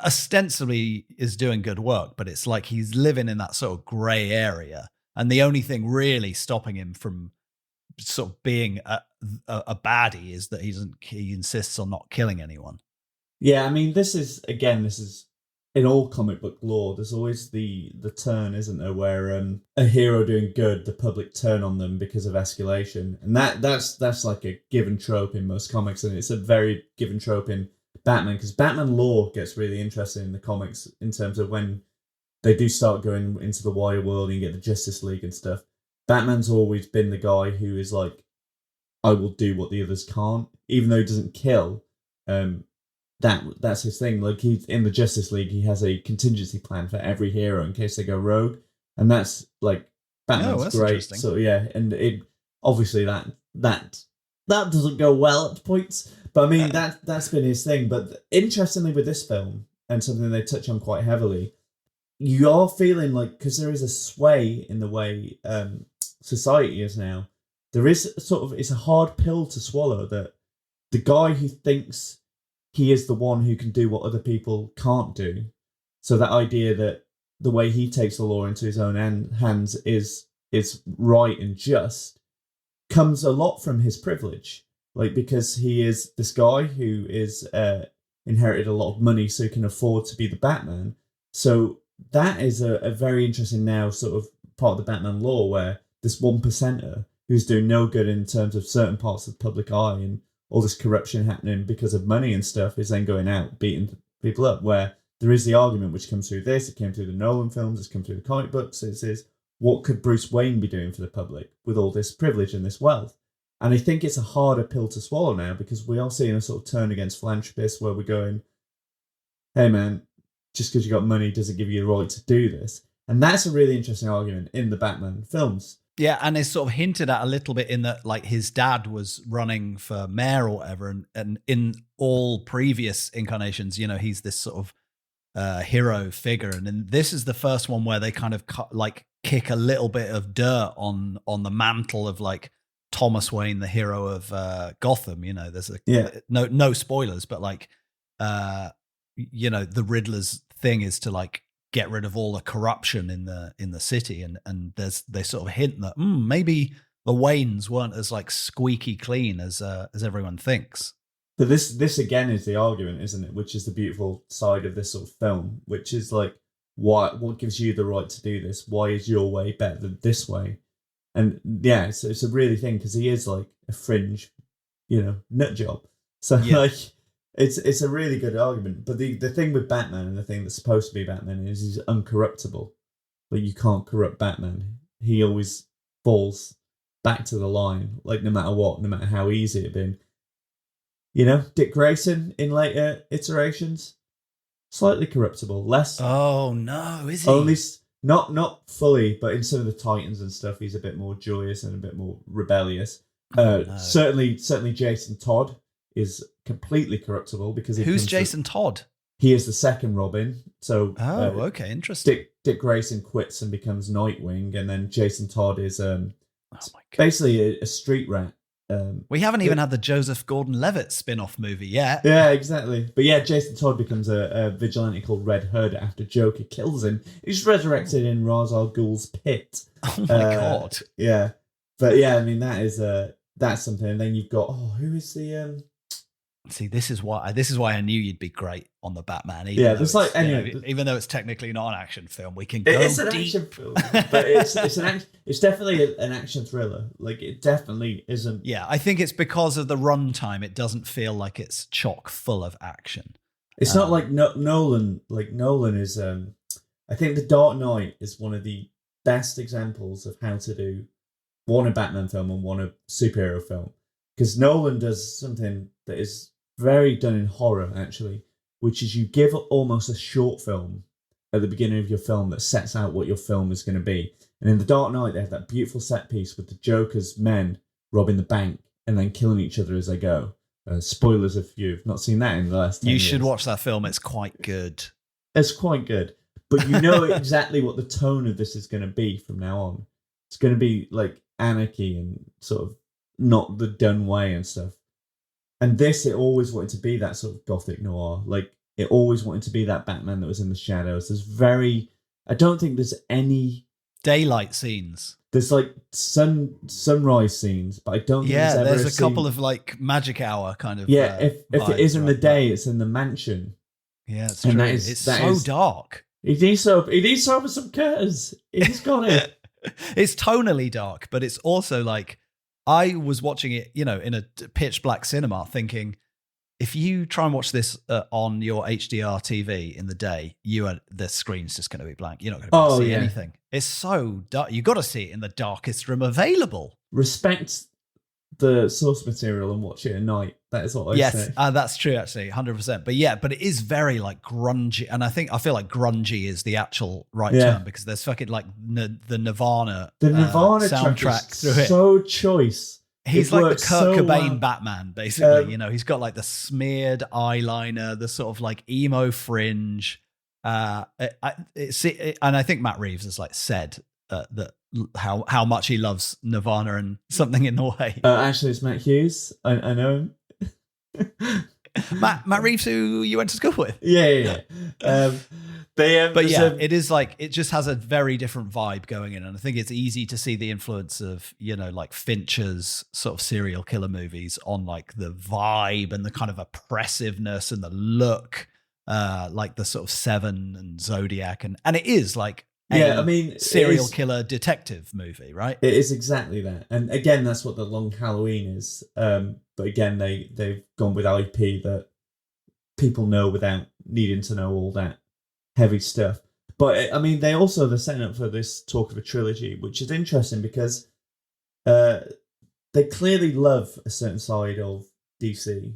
ostensibly is doing good work, but it's like he's living in that sort of gray area. And the only thing really stopping him from sort of being a baddie is that he insists on not killing anyone. Yeah, I mean, this is in all comic book lore, there's always the turn, isn't there, where a hero doing good, the public turn on them because of escalation. And that's like a given trope in most comics, and it's a very given trope in Batman, because Batman lore gets really interesting in the comics in terms of when they do start going into the wider world and you get the Justice League and stuff. Batman's always been the guy who is like, I will do what the others can't, even though he doesn't kill. That's his thing. Like, he's in the Justice League, he has a contingency plan for every hero in case they go rogue, and that's like Batman's great. So and it obviously that doesn't go well at points, but I mean that's been his thing. But interestingly, with this film, and something they touch on quite heavily, you are feeling like, because there is a sway in the way society is now. There is it's a hard pill to swallow that the guy who thinks he is the one who can do what other people can't do. So that idea that the way he takes the law into his own hands is right and just comes a lot from his privilege. Like, because he is this guy who is inherited a lot of money, so he can afford to be the Batman. So that is a very interesting now sort of part of the Batman lore, where this 1%er who's doing no good in terms of certain parts of the public eye and all this corruption happening because of money and stuff is then going out beating people up, where there is the argument which comes through this, it came through the Nolan films, it's come through the comic books, is what could Bruce Wayne be doing for the public with all this privilege and this wealth? And I think it's a harder pill to swallow now, because we are seeing a sort of turn against philanthropists where we're going, hey man, just because you got money doesn't give you the right to do this. And that's a really interesting argument in the Batman films. Yeah, and it's sort of hinted at a little bit in that, like, his dad was running for mayor or whatever, and in all previous incarnations, you know, he's this sort of hero figure, and then this is the first one where they kind of kick a little bit of dirt on the mantle of like Thomas Wayne, the hero of Gotham. You know, there's no spoilers, but like you know, the Riddler's thing is to like get rid of all the corruption in the city, and they sort of hint that maybe the Waynes weren't as like squeaky clean as everyone thinks. But this again is the argument, isn't it? Which is the beautiful side of this sort of film, which is like, what gives you the right to do this? Why is your way better than this way? And yeah, it's a really thing, because he is like a fringe, you know, nut job. So like, it's a really good argument. But the thing with Batman, and the thing that's supposed to be Batman, is he's uncorruptible. But you can't corrupt Batman. He always falls back to the line, like no matter what, no matter how easy it'd been. You know, Dick Grayson in later iterations, slightly corruptible, less. Oh no, is he? Only not fully, but in some of the Titans and stuff, he's a bit more joyous and a bit more rebellious. Certainly, Jason Todd is completely corruptible because who's Jason Todd? He is the second Robin. So okay, interesting. Dick Grayson quits and becomes Nightwing, and then Jason Todd is oh my God. basically a street rat. We haven't even had the Joseph Gordon-Levitt spin-off movie yet. Yeah, exactly. But yeah, Jason Todd becomes a vigilante called Red Hood after Joker kills him. He's resurrected in Ra's al Ghul's pit. Oh my God. Yeah. But yeah, I mean, that's something. And then you've got, who is the... See, this is why I knew you'd be great on the Batman. Even though it's technically not an action film, we can go It's an deep. action film, but it's definitely an action thriller. Like, it definitely isn't. Yeah, I think it's because of the runtime. It doesn't feel like it's chock full of action. It's not like Nolan. Like, Nolan is. I think The Dark Knight is one of the best examples of how to do one a Batman film and one a superhero film, because Nolan does something that is very done in horror, actually, which is you give almost a short film at the beginning of your film that sets out what your film is going to be. And in The Dark Knight, they have that beautiful set piece with the Joker's men robbing the bank and then killing each other as they go. Spoilers if you've not seen that in the last 10 years. You should watch that film. It's quite good. It's quite good. But you know exactly what the tone of this is going to be from now on. It's going to be like anarchy and sort of not the done way and stuff. And this, it always wanted to be that sort of gothic noir. Like, it always wanted to be that Batman that was in the shadows. I don't think there's any... Daylight scenes. There's like sunrise scenes, but I don't think there's a couple of like magic hour kind of... Yeah, if it is in the day, it's in the mansion. Yeah, it's true. It's so dark. He needs to open some curtains. He's got it. It's tonally dark, but it's also like... I was watching it, in a pitch black cinema thinking, if you try and watch this on your HDR TV in the day, the screen's just going to be blank. You're not going to be able to see anything. It's so dark. You got to see it in the darkest room available. Respect the source material and watch it at night. That is what I say. Yes, that's true, actually, 100%. But it is very like grungy, and I feel like grungy is the actual right term, because there's fucking like the Nirvana soundtrack through it. So choice. He's like the Kurt Cobain Batman, basically. He's got like the smeared eyeliner, the sort of like emo fringe. And I think Matt Reeves has like said that how much he loves Nirvana and Something in the Way. Actually, it's Matt Hughes. I know him. Matt Reeves, who you went to school with. Yeah. It is like, it just has a very different vibe going in, and I think it's easy to see the influence of like Fincher's sort of serial killer movies on like the vibe and the kind of oppressiveness and the look, like the sort of Seven and Zodiac, and it is like serial killer detective movie, right? It is exactly that, and again, that's what The Long Halloween is. But again, they've gone with IP that people know without needing to know all that heavy stuff. But I mean, they're setting up for this talk of a trilogy, which is interesting because they clearly love a certain side of DC.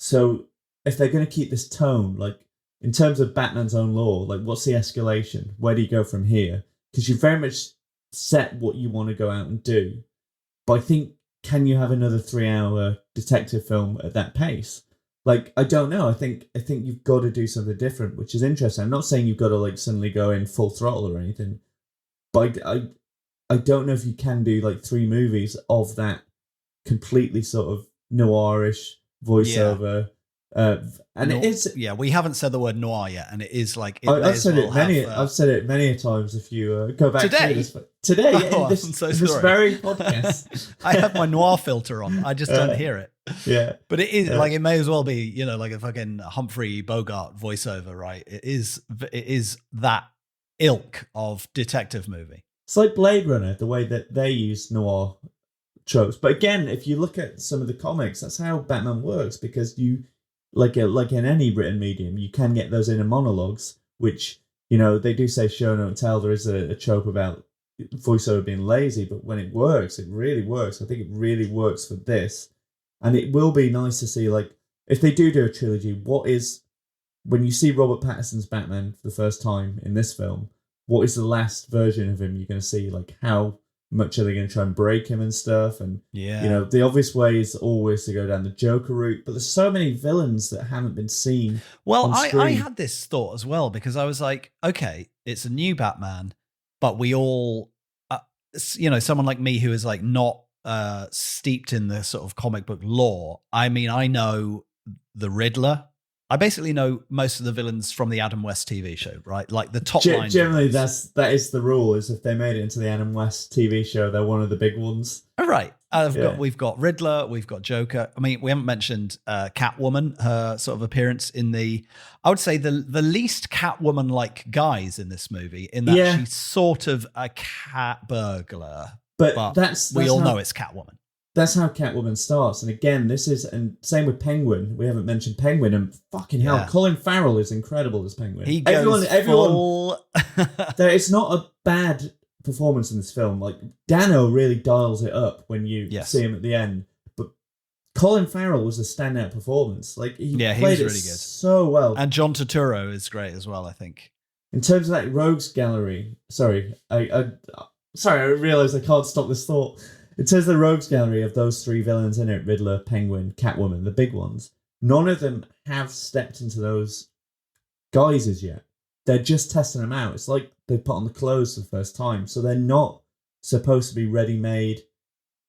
So if they're going to keep this tone, like in terms of Batman's own lore, like what's the escalation? Where do you go from here? Because you very much set what you want to go out and do. But I think, can you have another 3-hour detective film at that pace? Like, I don't know. I think you've got to do something different, which is interesting. I'm not saying you've got to like suddenly go in full throttle or anything, but I don't know if you can do like 3 movies of that completely sort of noirish voiceover. It is. Yeah, we haven't said the word noir yet, and it is like I've said it many a times. If you go back today, this very podcast, I have my noir filter on. I just don't hear it. Yeah, but it is like, it may as well be like a fucking Humphrey Bogart voiceover, right? It is that ilk of detective movie. It's like Blade Runner, the way that they use noir tropes. But again, if you look at some of the comics, that's how Batman works, because you. Like in any written medium, you can get those inner monologues, which, they do say show don't tell. There is a trope about voiceover being lazy, but when it works, it really works. I think it really works for this. And it will be nice to see, like, if they do a trilogy, when you see Robert Pattinson's Batman for the first time in this film, what is the last version of him you're going to see? Like, how much are they going to try and break him and stuff? And, Yeah. you know, the obvious way is always to go down the Joker route, but there's so many villains that haven't been seen. Well, on I screen. had this thought as well, because I was like, okay, it's a new Batman, but we all, you know, someone like me who is like not steeped in the sort of comic book lore. I mean, I know the Riddler. I basically know most of the villains from the Adam West TV show, right? Like the top line. Generally, villains. that is the rule, is if they made it into the Adam West TV show, they're one of the big ones. Oh, right. We've got Riddler, we've got Joker. I mean, we haven't mentioned Catwoman, her sort of appearance in the, I would say the least Catwoman-like guys in this movie, in that she's sort of a cat burglar. But that's we all how, know it's Catwoman. That's how Catwoman starts. And again, and same with Penguin. We haven't mentioned Penguin, and fucking hell, Colin Farrell is incredible as Penguin. He goes full... It's not a bad performance in this film. Like, Dano really dials it up when you see him at the end. But Colin Farrell was a standout performance. Like, he played really it good. So well. And John Turturro is great as well, I think. In terms of that rogues gallery, sorry, I realised I can't stop this thought. In terms of the rogues gallery of those three villains in it, Riddler, Penguin, Catwoman, the big ones, none of them have stepped into those guises yet. They're just testing them out. It's like they put on the clothes for the first time, so they're not supposed to be ready-made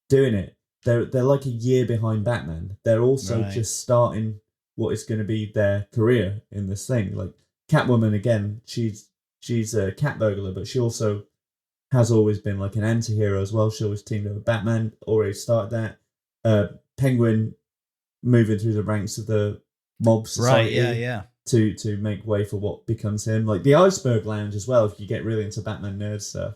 doing it. They're like a year behind Batman. They're also just starting what is going to be their career in this thing. Like Catwoman, again, she's a cat burglar, but she also has always been like an anti-hero as well. She always teamed up with Batman, already started that. Penguin moving through the ranks of the mob society to make way for what becomes him. Like the Iceberg Lounge as well, if you get really into Batman nerd stuff.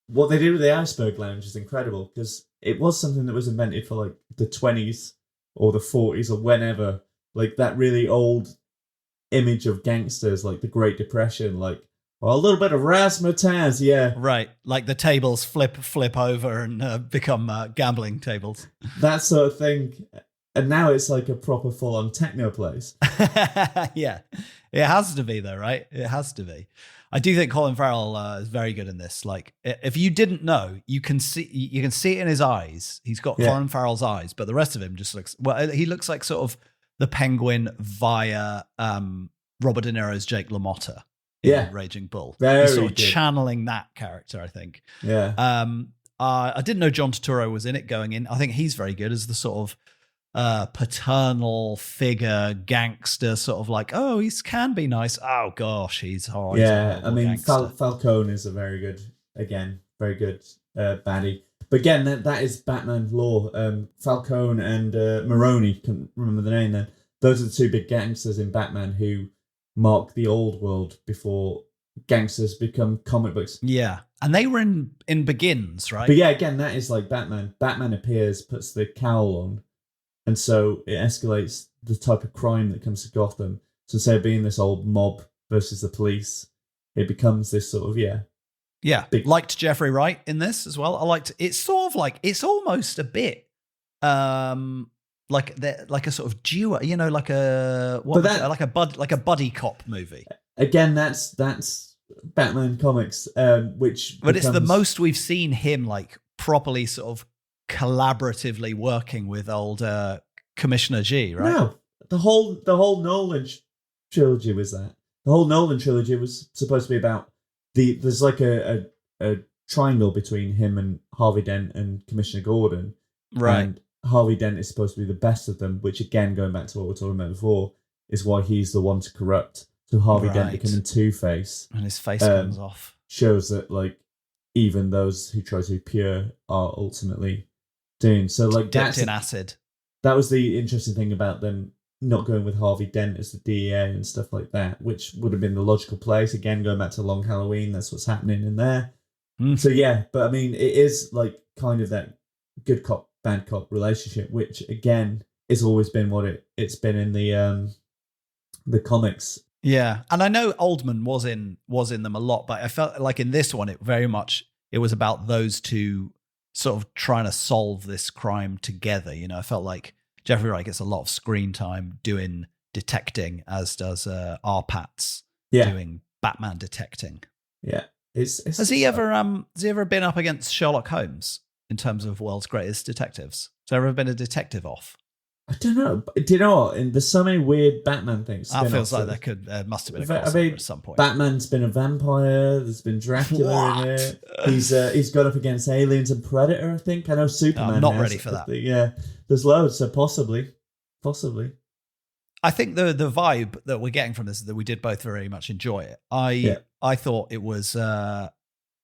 What they did with the Iceberg Lounge is incredible, because it was something that was invented for like the 20s or the 40s or whenever. Like that really old image of gangsters, like the Great Depression, like, well, a little bit of razzmatazz, yeah. Right, like the tables flip over and become gambling tables. That sort of thing. And now it's like a proper full-on techno place. Yeah, it has to be though, right? It has to be. I do think Colin Farrell is very good in this. Like, if you didn't know, you can see it in his eyes. He's got Colin Farrell's eyes, but the rest of him just looks, well, he looks like sort of the Penguin via Robert De Niro's Jake LaMotta. Raging Bull. He's sort of channeling that character, I think. Yeah. I didn't know John Turturro was in it going in. I think he's very good as the sort of paternal figure, gangster, sort of like, oh, he can be nice. Oh gosh, he's hard. Yeah, I mean, Falcone is a very good baddie. But again, that is Batman lore. Falcone and Maroni, can't remember the name then. Those are the two big gangsters in Batman who mark the old world before gangsters become comic books. Yeah, and they were in Begins, right? But yeah, again, that is like Batman. Batman appears, puts the cowl on, and so it escalates the type of crime that comes to Gotham. So instead of being this old mob versus the police, it becomes this sort of, big... Liked Jeffrey Wright in this as well. I liked, it's sort of like, it's almost a bit like a sort of duo, you know, like a buddy cop movie. Again, that's Batman comics, but it's the most we've seen him like properly sort of collaboratively working with old Commissioner G, right? No, the whole Nolan trilogy was that. The whole Nolan trilogy was supposed to be about there's like a triangle between him and Harvey Dent and Commissioner Gordon, right? And Harvey Dent is supposed to be the best of them, which again, going back to what we were talking about before, is why he's the one to corrupt. So Harvey Dent becoming Two-Face. And his face comes off. Shows that, like, even those who try to be pure are ultimately doomed. So, like, dipped in acid. That was the interesting thing about them not going with Harvey Dent as the DEA and stuff like that, which would have been the logical place. Again, going back to Long Halloween, that's what's happening in there. So, yeah, but I mean, it is, like, kind of that good cop, bad cop relationship, which again has always been what it's been in the comics. Yeah, and I know Oldman was in them a lot, but I felt like in this one it was about those two sort of trying to solve this crime together. You know, I felt like Jeffrey Wright gets a lot of screen time doing detecting, as does R. Pats doing Batman detecting. Yeah. Has he ever been up against Sherlock Holmes in terms of world's greatest detectives? Has there ever been a detective off? I don't know. Do you know what? There's so many weird Batman things. That feels like there must have been a crossover at some point. Batman's been a vampire. There's been Dracula in it. He's gone up against aliens and Predator, I think. I know Superman. I'm not ready for that. Yeah, there's loads, so possibly. I think the vibe that we're getting from this is that we did both very much enjoy it. I thought it was a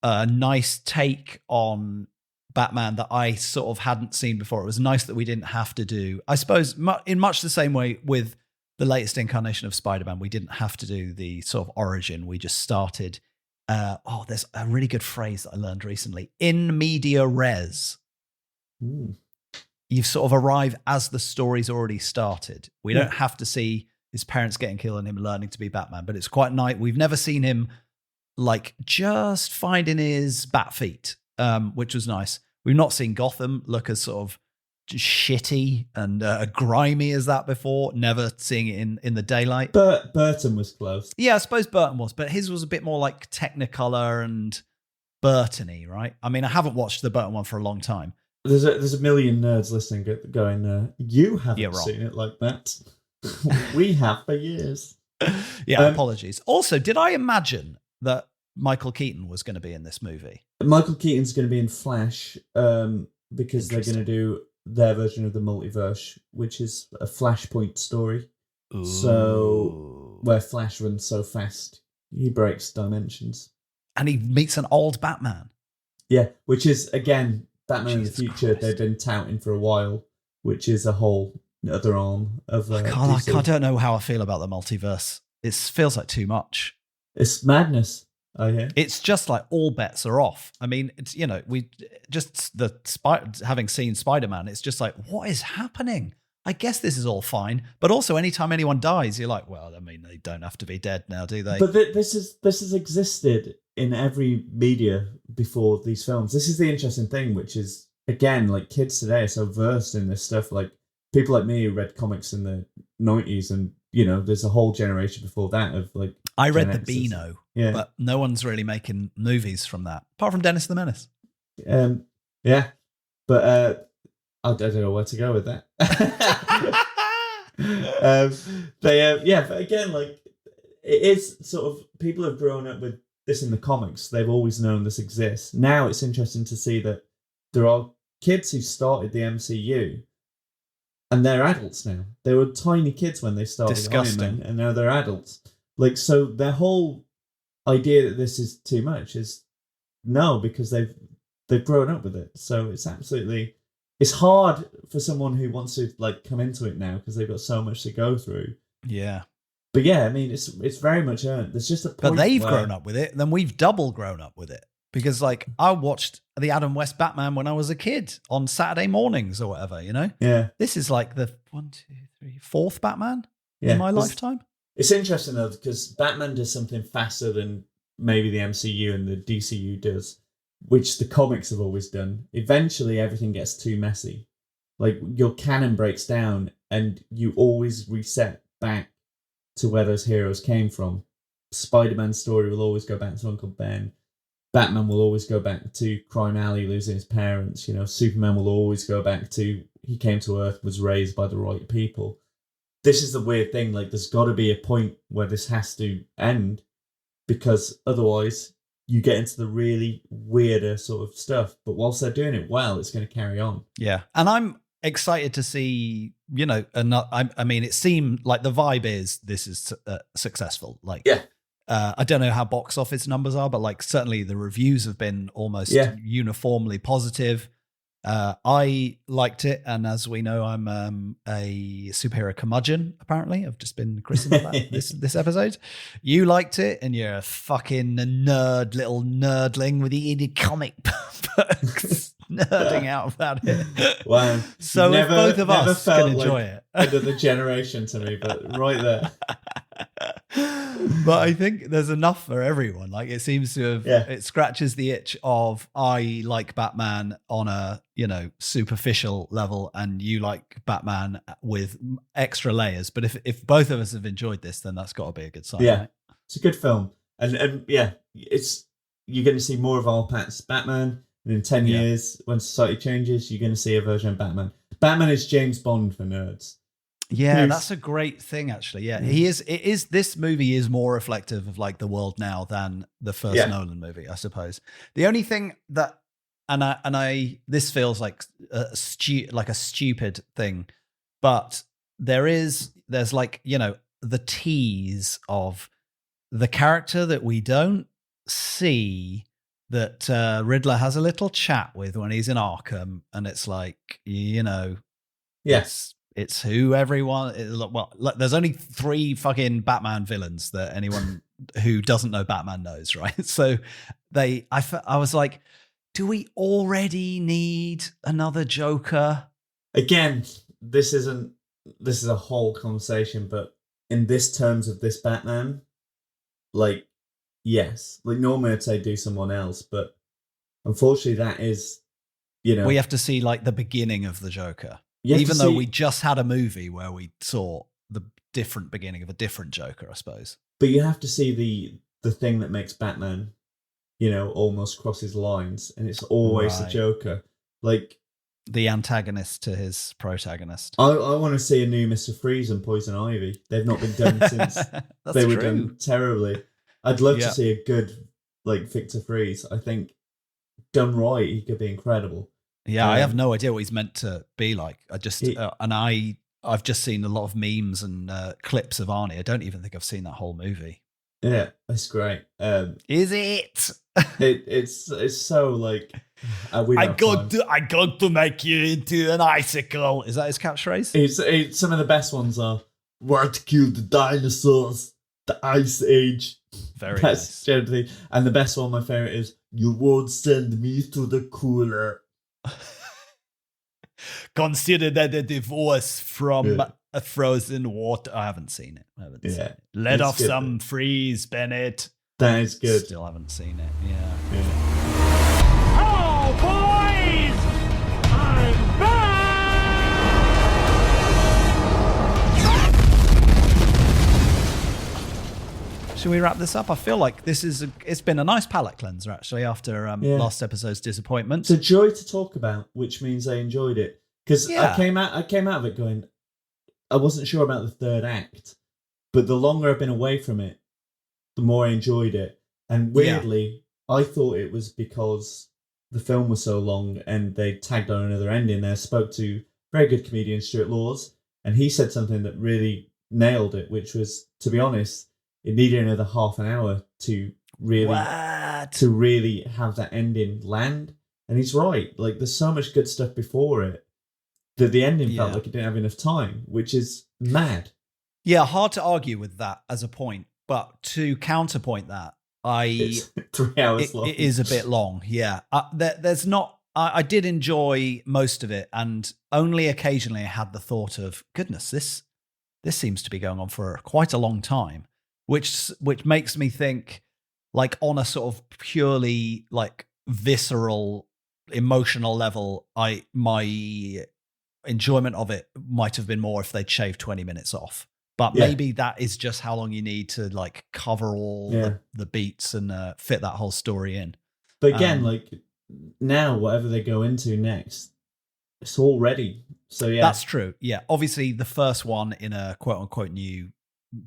nice take on Batman that I sort of hadn't seen before. It was nice that we didn't have to do, I suppose, in much the same way with the latest incarnation of Spider-Man, we didn't have to do the sort of origin. We just started. There's a really good phrase that I learned recently: in media res. Ooh. You sort of arrive as the story's already started. We don't have to see his parents getting killed and him learning to be Batman, but it's quite nice. We've never seen him like just finding his bat feet, which was nice. We've not seen Gotham look as sort of shitty and grimy as that before. Never seeing it in the daylight. But Burton was close. Yeah, I suppose Burton was, but his was a bit more like Technicolor and Burton-y, right? I mean, I haven't watched the Burton one for a long time. There's a million nerds listening going, you haven't seen it like that. We have for years. Yeah, apologies. Also, did I imagine that Michael Keaton was going to be in this movie? Michael Keaton's going to be in Flash because they're going to do their version of the multiverse, which is a Flashpoint story. Ooh. So, where Flash runs so fast, he breaks dimensions. And he meets an old Batman. Yeah, which is, again, Batman in the future, Christ. They've been touting for a while, which is a whole other arm of DC. I don't know how I feel about the multiverse. It feels like too much. It's madness, I hear. It's just like all bets are off. I mean, it's, we just having seen Spider-Man, it's just like, what is happening? I guess this is all fine, but also anytime anyone dies, you're like, well, I mean, they don't have to be dead now, do they? But this has existed in every media before these films. This is the interesting thing, which is, again, like kids today are so versed in this stuff. Like people like me who read comics in the 90s, and there's a whole generation before that of like. I read the Beano, but no one's really making movies from that, apart from Dennis the Menace. Yeah, but I don't know where to go with that. But again, like it is sort of people have grown up with this in the comics. They've always known this exists. Now it's interesting to see that there are kids who started the MCU and they're adults now. They were tiny kids when they started Iron Man, and now they're adults. Like, so their whole idea that this is too much is no, because they've grown up with it. So it's hard for someone who wants to like come into it now because they've got so much to go through. Yeah. But yeah, I mean, it's very much earned. There's just a point. But they've grown up with it, then we've double grown up with it. Because like I watched the Adam West Batman when I was a kid on Saturday mornings or whatever, Yeah. This is like the 4th Batman in my lifetime. It's interesting though, because Batman does something faster than maybe the MCU and the DCU does, which the comics have always done. Eventually everything gets too messy. Like your canon breaks down and you always reset back to where those heroes came from. Spider-Man's story will always go back to Uncle Ben. Batman will always go back to Crime Alley losing his parents. Superman will always go back to he came to Earth, was raised by the right people. This is the weird thing. Like, there's got to be a point where this has to end, because otherwise you get into the really weirder sort of stuff. But whilst they're doing it well, it's going to carry on. Yeah, and I'm excited to see. I mean, it seemed like the vibe is this is successful. Like, yeah. I don't know how box office numbers are, but like certainly the reviews have been almost uniformly positive. I liked it, and as we know, I'm a superhero curmudgeon. Apparently, I've just been christened that this episode. You liked it, and you're a fucking little nerdling with the indie comic books, nerding out about it. Wow! So if both of us can enjoy it, another generation to me, but right there. But I think there's enough for everyone. Like, it seems to have, it scratches the itch of I like Batman on a, superficial level, and you like Batman with extra layers. But if both of us have enjoyed this, then that's got to be a good sign. Yeah, right? It's a good film. And yeah, it's you're going to see more of our Pat's Batman. And in 10 years, when society changes, you're going to see a version of Batman. Batman is James Bond for nerds. Yeah, that's a great thing, actually. Yeah, he is. It is. This movie is more reflective of like the world now than the first Nolan movie, I suppose. The only thing that, this feels like a stupid thing, but there's like, you know, the tease of the character that we don't see that Riddler has a little chat with when he's in Arkham, and it's like, you know, it's who everyone. Well, there's only 3 fucking Batman villains that anyone who doesn't know Batman knows, right? So I was like, do we already need another Joker? Again, this is a whole conversation, but in this terms of this Batman, like, yes, like normally I'd say do someone else, but unfortunately that is, you know, we have to see like the beginning of the Joker. Even though we just had a movie where we saw the different beginning of a different Joker, I suppose. But you have to see the thing that makes Batman, you know, almost crosses lines, and it's always the Joker. Like the antagonist to his protagonist. I want to see a new Mr. Freeze and Poison Ivy. They've not been done since they were done terribly. I'd love to see a good like Victor Freeze. I think done right, he could be incredible. Yeah, I have no idea what he's meant to be like. I've just seen a lot of memes and clips of Arnie. I don't even think I've seen that whole movie. Yeah, that's great. Is it? It's so like I got to make you into an icicle. Is that his catchphrase? It's some of the best ones are "What killed the dinosaurs? The Ice Age." Very nice. Generally, and the best one, my favorite, is "You won't send me to the cooler." Consider that a divorce from a frozen water. I haven't seen it. Let off some freeze, Bennett. That is good. Still haven't seen it. Yeah. Oh, boys! I'm back! Should we wrap this up? I feel like it's been a nice palate cleanser, actually, after last episode's disappointment. It's a joy to talk about, which means I enjoyed it. Because I came out of it going, I wasn't sure about the third act, but the longer I've been away from it, the more I enjoyed it. And weirdly, I thought it was because the film was so long and they tagged on another ending. I spoke to very good comedian Stuart Laws, and he said something that really nailed it, which was, to be honest, it needed another half an hour to really have that ending land. And he's right. Like, there's so much good stuff before it that the ending felt like it didn't have enough time, which is mad. Yeah, hard to argue with that as a point. But to counterpoint that, it's 3 hours long. It is a bit long, yeah. There's not... I did enjoy most of it, and only occasionally I had the thought of, goodness, this seems to be going on for quite a long time. Which makes me think, like, on a sort of purely like visceral, emotional level, my enjoyment of it might have been more if they'd shaved 20 minutes off. But maybe that is just how long you need to like cover all the beats and fit that whole story in. But again, like now, whatever they go into next, it's all ready. So that's true. Yeah, obviously the first one in a quote unquote new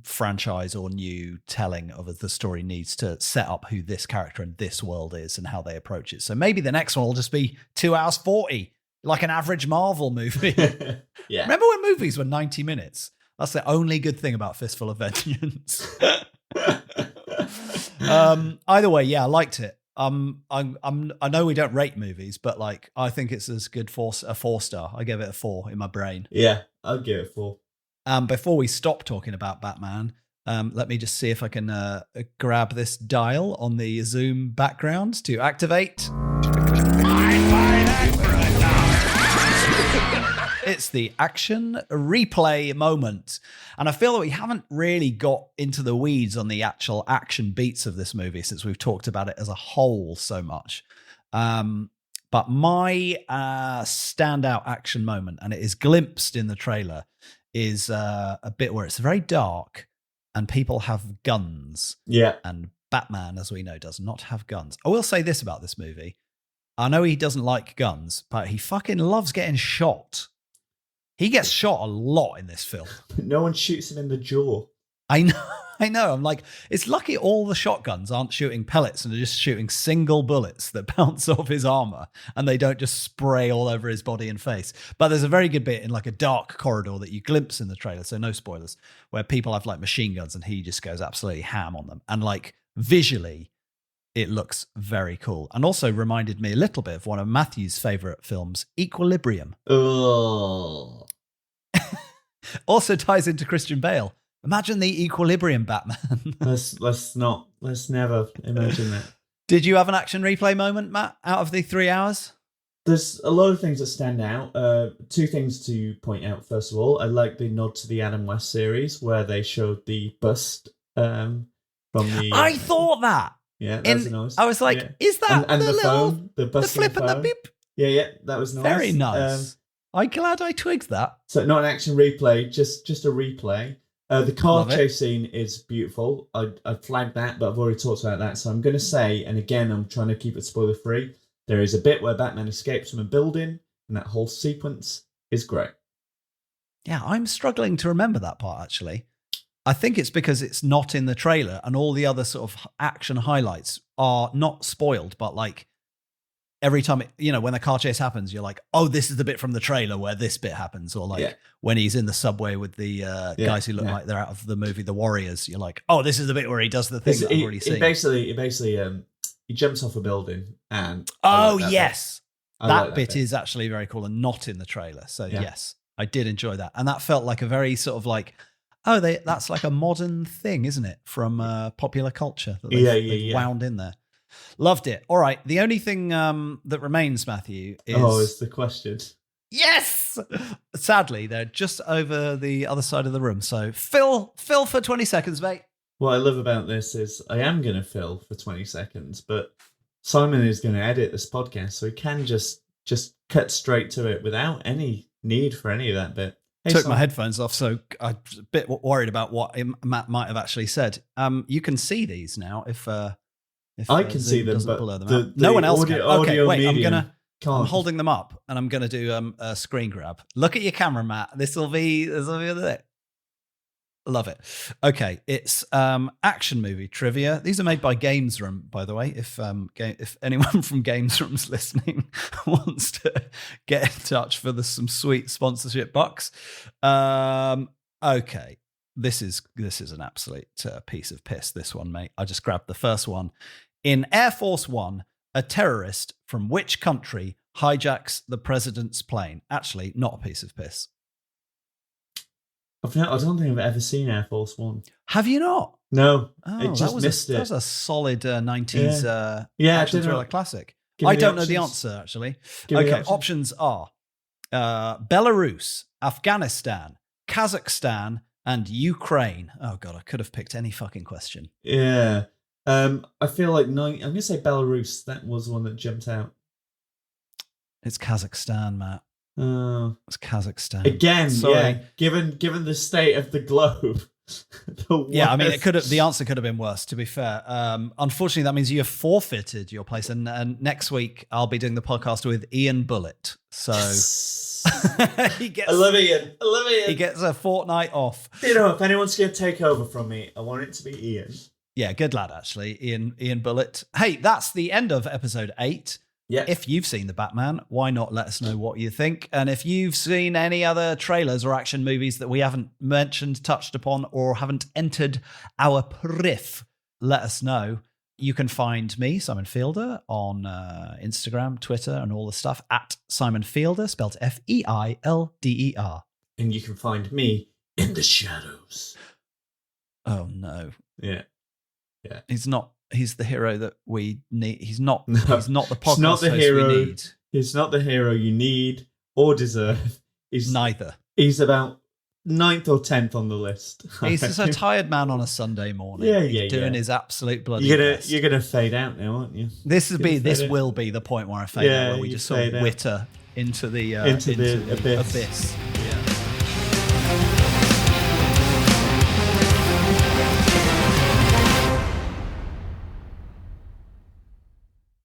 franchise or new telling of the story needs to set up who this character in this world is and how they approach it. So maybe the next one will just be 2 hours 40, like an average Marvel movie. Remember when movies were 90 minutes? That's the only good thing about Fistful of Vengeance. Either way, I liked it. I know we don't rate movies, but like I think it's as good for a 4-star. I gave it a 4 in my brain. Yeah, I'll give it a 4. Before we stop talking about Batman, let me just see if I can grab this dial on the Zoom background to activate. It's the action replay moment. And I feel that we haven't really got into the weeds on the actual action beats of this movie since we've talked about it as a whole so much. But my standout action moment, and it is glimpsed in the trailer, is a bit where it's very dark and people have guns and Batman, as we know, does not have guns. I will say this about this movie. I know he doesn't like guns, but he fucking loves getting shot. He gets shot a lot in this film. No one shoots him in the jaw. I know. I'm like, it's lucky all the shotguns aren't shooting pellets and are just shooting single bullets that bounce off his armor and they don't just spray all over his body and face. But there's a very good bit in like a dark corridor that you glimpse in the trailer, so no spoilers, where people have like machine guns and he just goes absolutely ham on them. And like visually, it looks very cool. And also reminded me a little bit of one of Matthew's favorite films, Equilibrium. Oh. Also ties into Christian Bale. Imagine the Equilibrium Batman. Let's never imagine that. Did you have an action replay moment, Matt, out of the 3 hours? There's a lot of things that stand out. Two things to point out. First of all, I like the nod to the Adam West series where they showed the bust from the... I thought that. Yeah, that was nice. I was like, is that and the the little... phone, the bust the flip phone. and the beep? Yeah, that was nice. Very nice. I'm glad I twigged that. So not an action replay, just a replay. The car Love it. chase scene is beautiful. I flagged that, but I've already talked about that. So I'm going to say, and again, I'm trying to keep it spoiler free, there is a bit where Batman escapes from a building, and that whole sequence is great. Yeah, I'm struggling to remember that part, actually. I think it's because it's not in the trailer, and all the other sort of action highlights are not spoiled, but like every time, when the car chase happens, you're like, oh, this is the bit from the trailer where this bit happens. Or like when he's in the subway with the guys who look like they're out of the movie The Warriors, you're like, oh, this is the bit where he does the thing that I've already seen. He jumps off a building and... Oh, yes. That bit is actually very cool and not in the trailer. So yes, I did enjoy that. And that felt like a very sort of like, that's like a modern thing, isn't it? From popular culture that they've wound in there. Loved it. All right. The only thing that remains, Matthew, is... Oh, is the question. Yes! Sadly, they're just over the other side of the room. So Phil for 20 seconds, mate. What I love about this is I am going to fill for 20 seconds, but Simon is going to edit this podcast, so he can just cut straight to it without any need for any of that bit. Hey, Took Simon. my headphones off, so I'm a bit worried about what Matt might have actually said. You can see these now if I can see them, but blur them the out. No one else can. Okay, audio wait, medium I'm holding them up and I'm going to do a screen grab. Look at your camera, Matt. This will be it. Love it. Okay, it's action movie trivia. These are made by Games Room, by the way. If anyone from Games Room's listening wants to get in touch for some sweet sponsorship bucks. Okay, this is an absolute piece of piss. This one, mate. I just grabbed the first one. In Air Force One, a terrorist from which country hijacks the president's plane? Actually, not a piece of piss. I don't think I've ever seen Air Force One. Have you not? No, Oh, missed it. That was a solid 90s Yeah, action thriller classic. Give me I the don't know the options. answer, actually. Give me the Okay, options are Belarus, Afghanistan, Kazakhstan, and Ukraine. Oh, God, I could have picked any fucking question. Yeah. I feel like I'm going to say Belarus. That was one that jumped out. It's Kazakhstan, Matt. Oh. It's Kazakhstan. Again, Sorry. yeah. Given the state of the globe. Yeah, I mean, the answer could have been worse, to be fair. Unfortunately, that means you have forfeited your place. And next week, I'll be doing the podcast with Ian Bullitt. So I love Ian. He gets a fortnight off. If anyone's going to take over from me, I want it to be Ian. Yeah, good lad, actually, Ian Bullitt. Hey, that's the end of episode 8. Yeah. If you've seen The Batman, why not let us know what you think? And if you've seen any other trailers or action movies that we haven't mentioned, touched upon, or haven't entered our priff, let us know. You can find me, Simon Fielder, on Instagram, Twitter, and all the stuff at Simon Fielder, spelled Feilder. And you can find me in the shadows. Oh, no. Yeah. He's the hero that we need. He's not the podcast He's not the host hero we need. He's not the hero you need or deserve. He's Neither. He's about 9th or 10th on the list. He's just a tired man on a Sunday morning. He's doing his absolute bloody best. You're gonna fade out now, aren't you? This will be the point where I fade out, where we just sort of witter into the abyss. Yeah.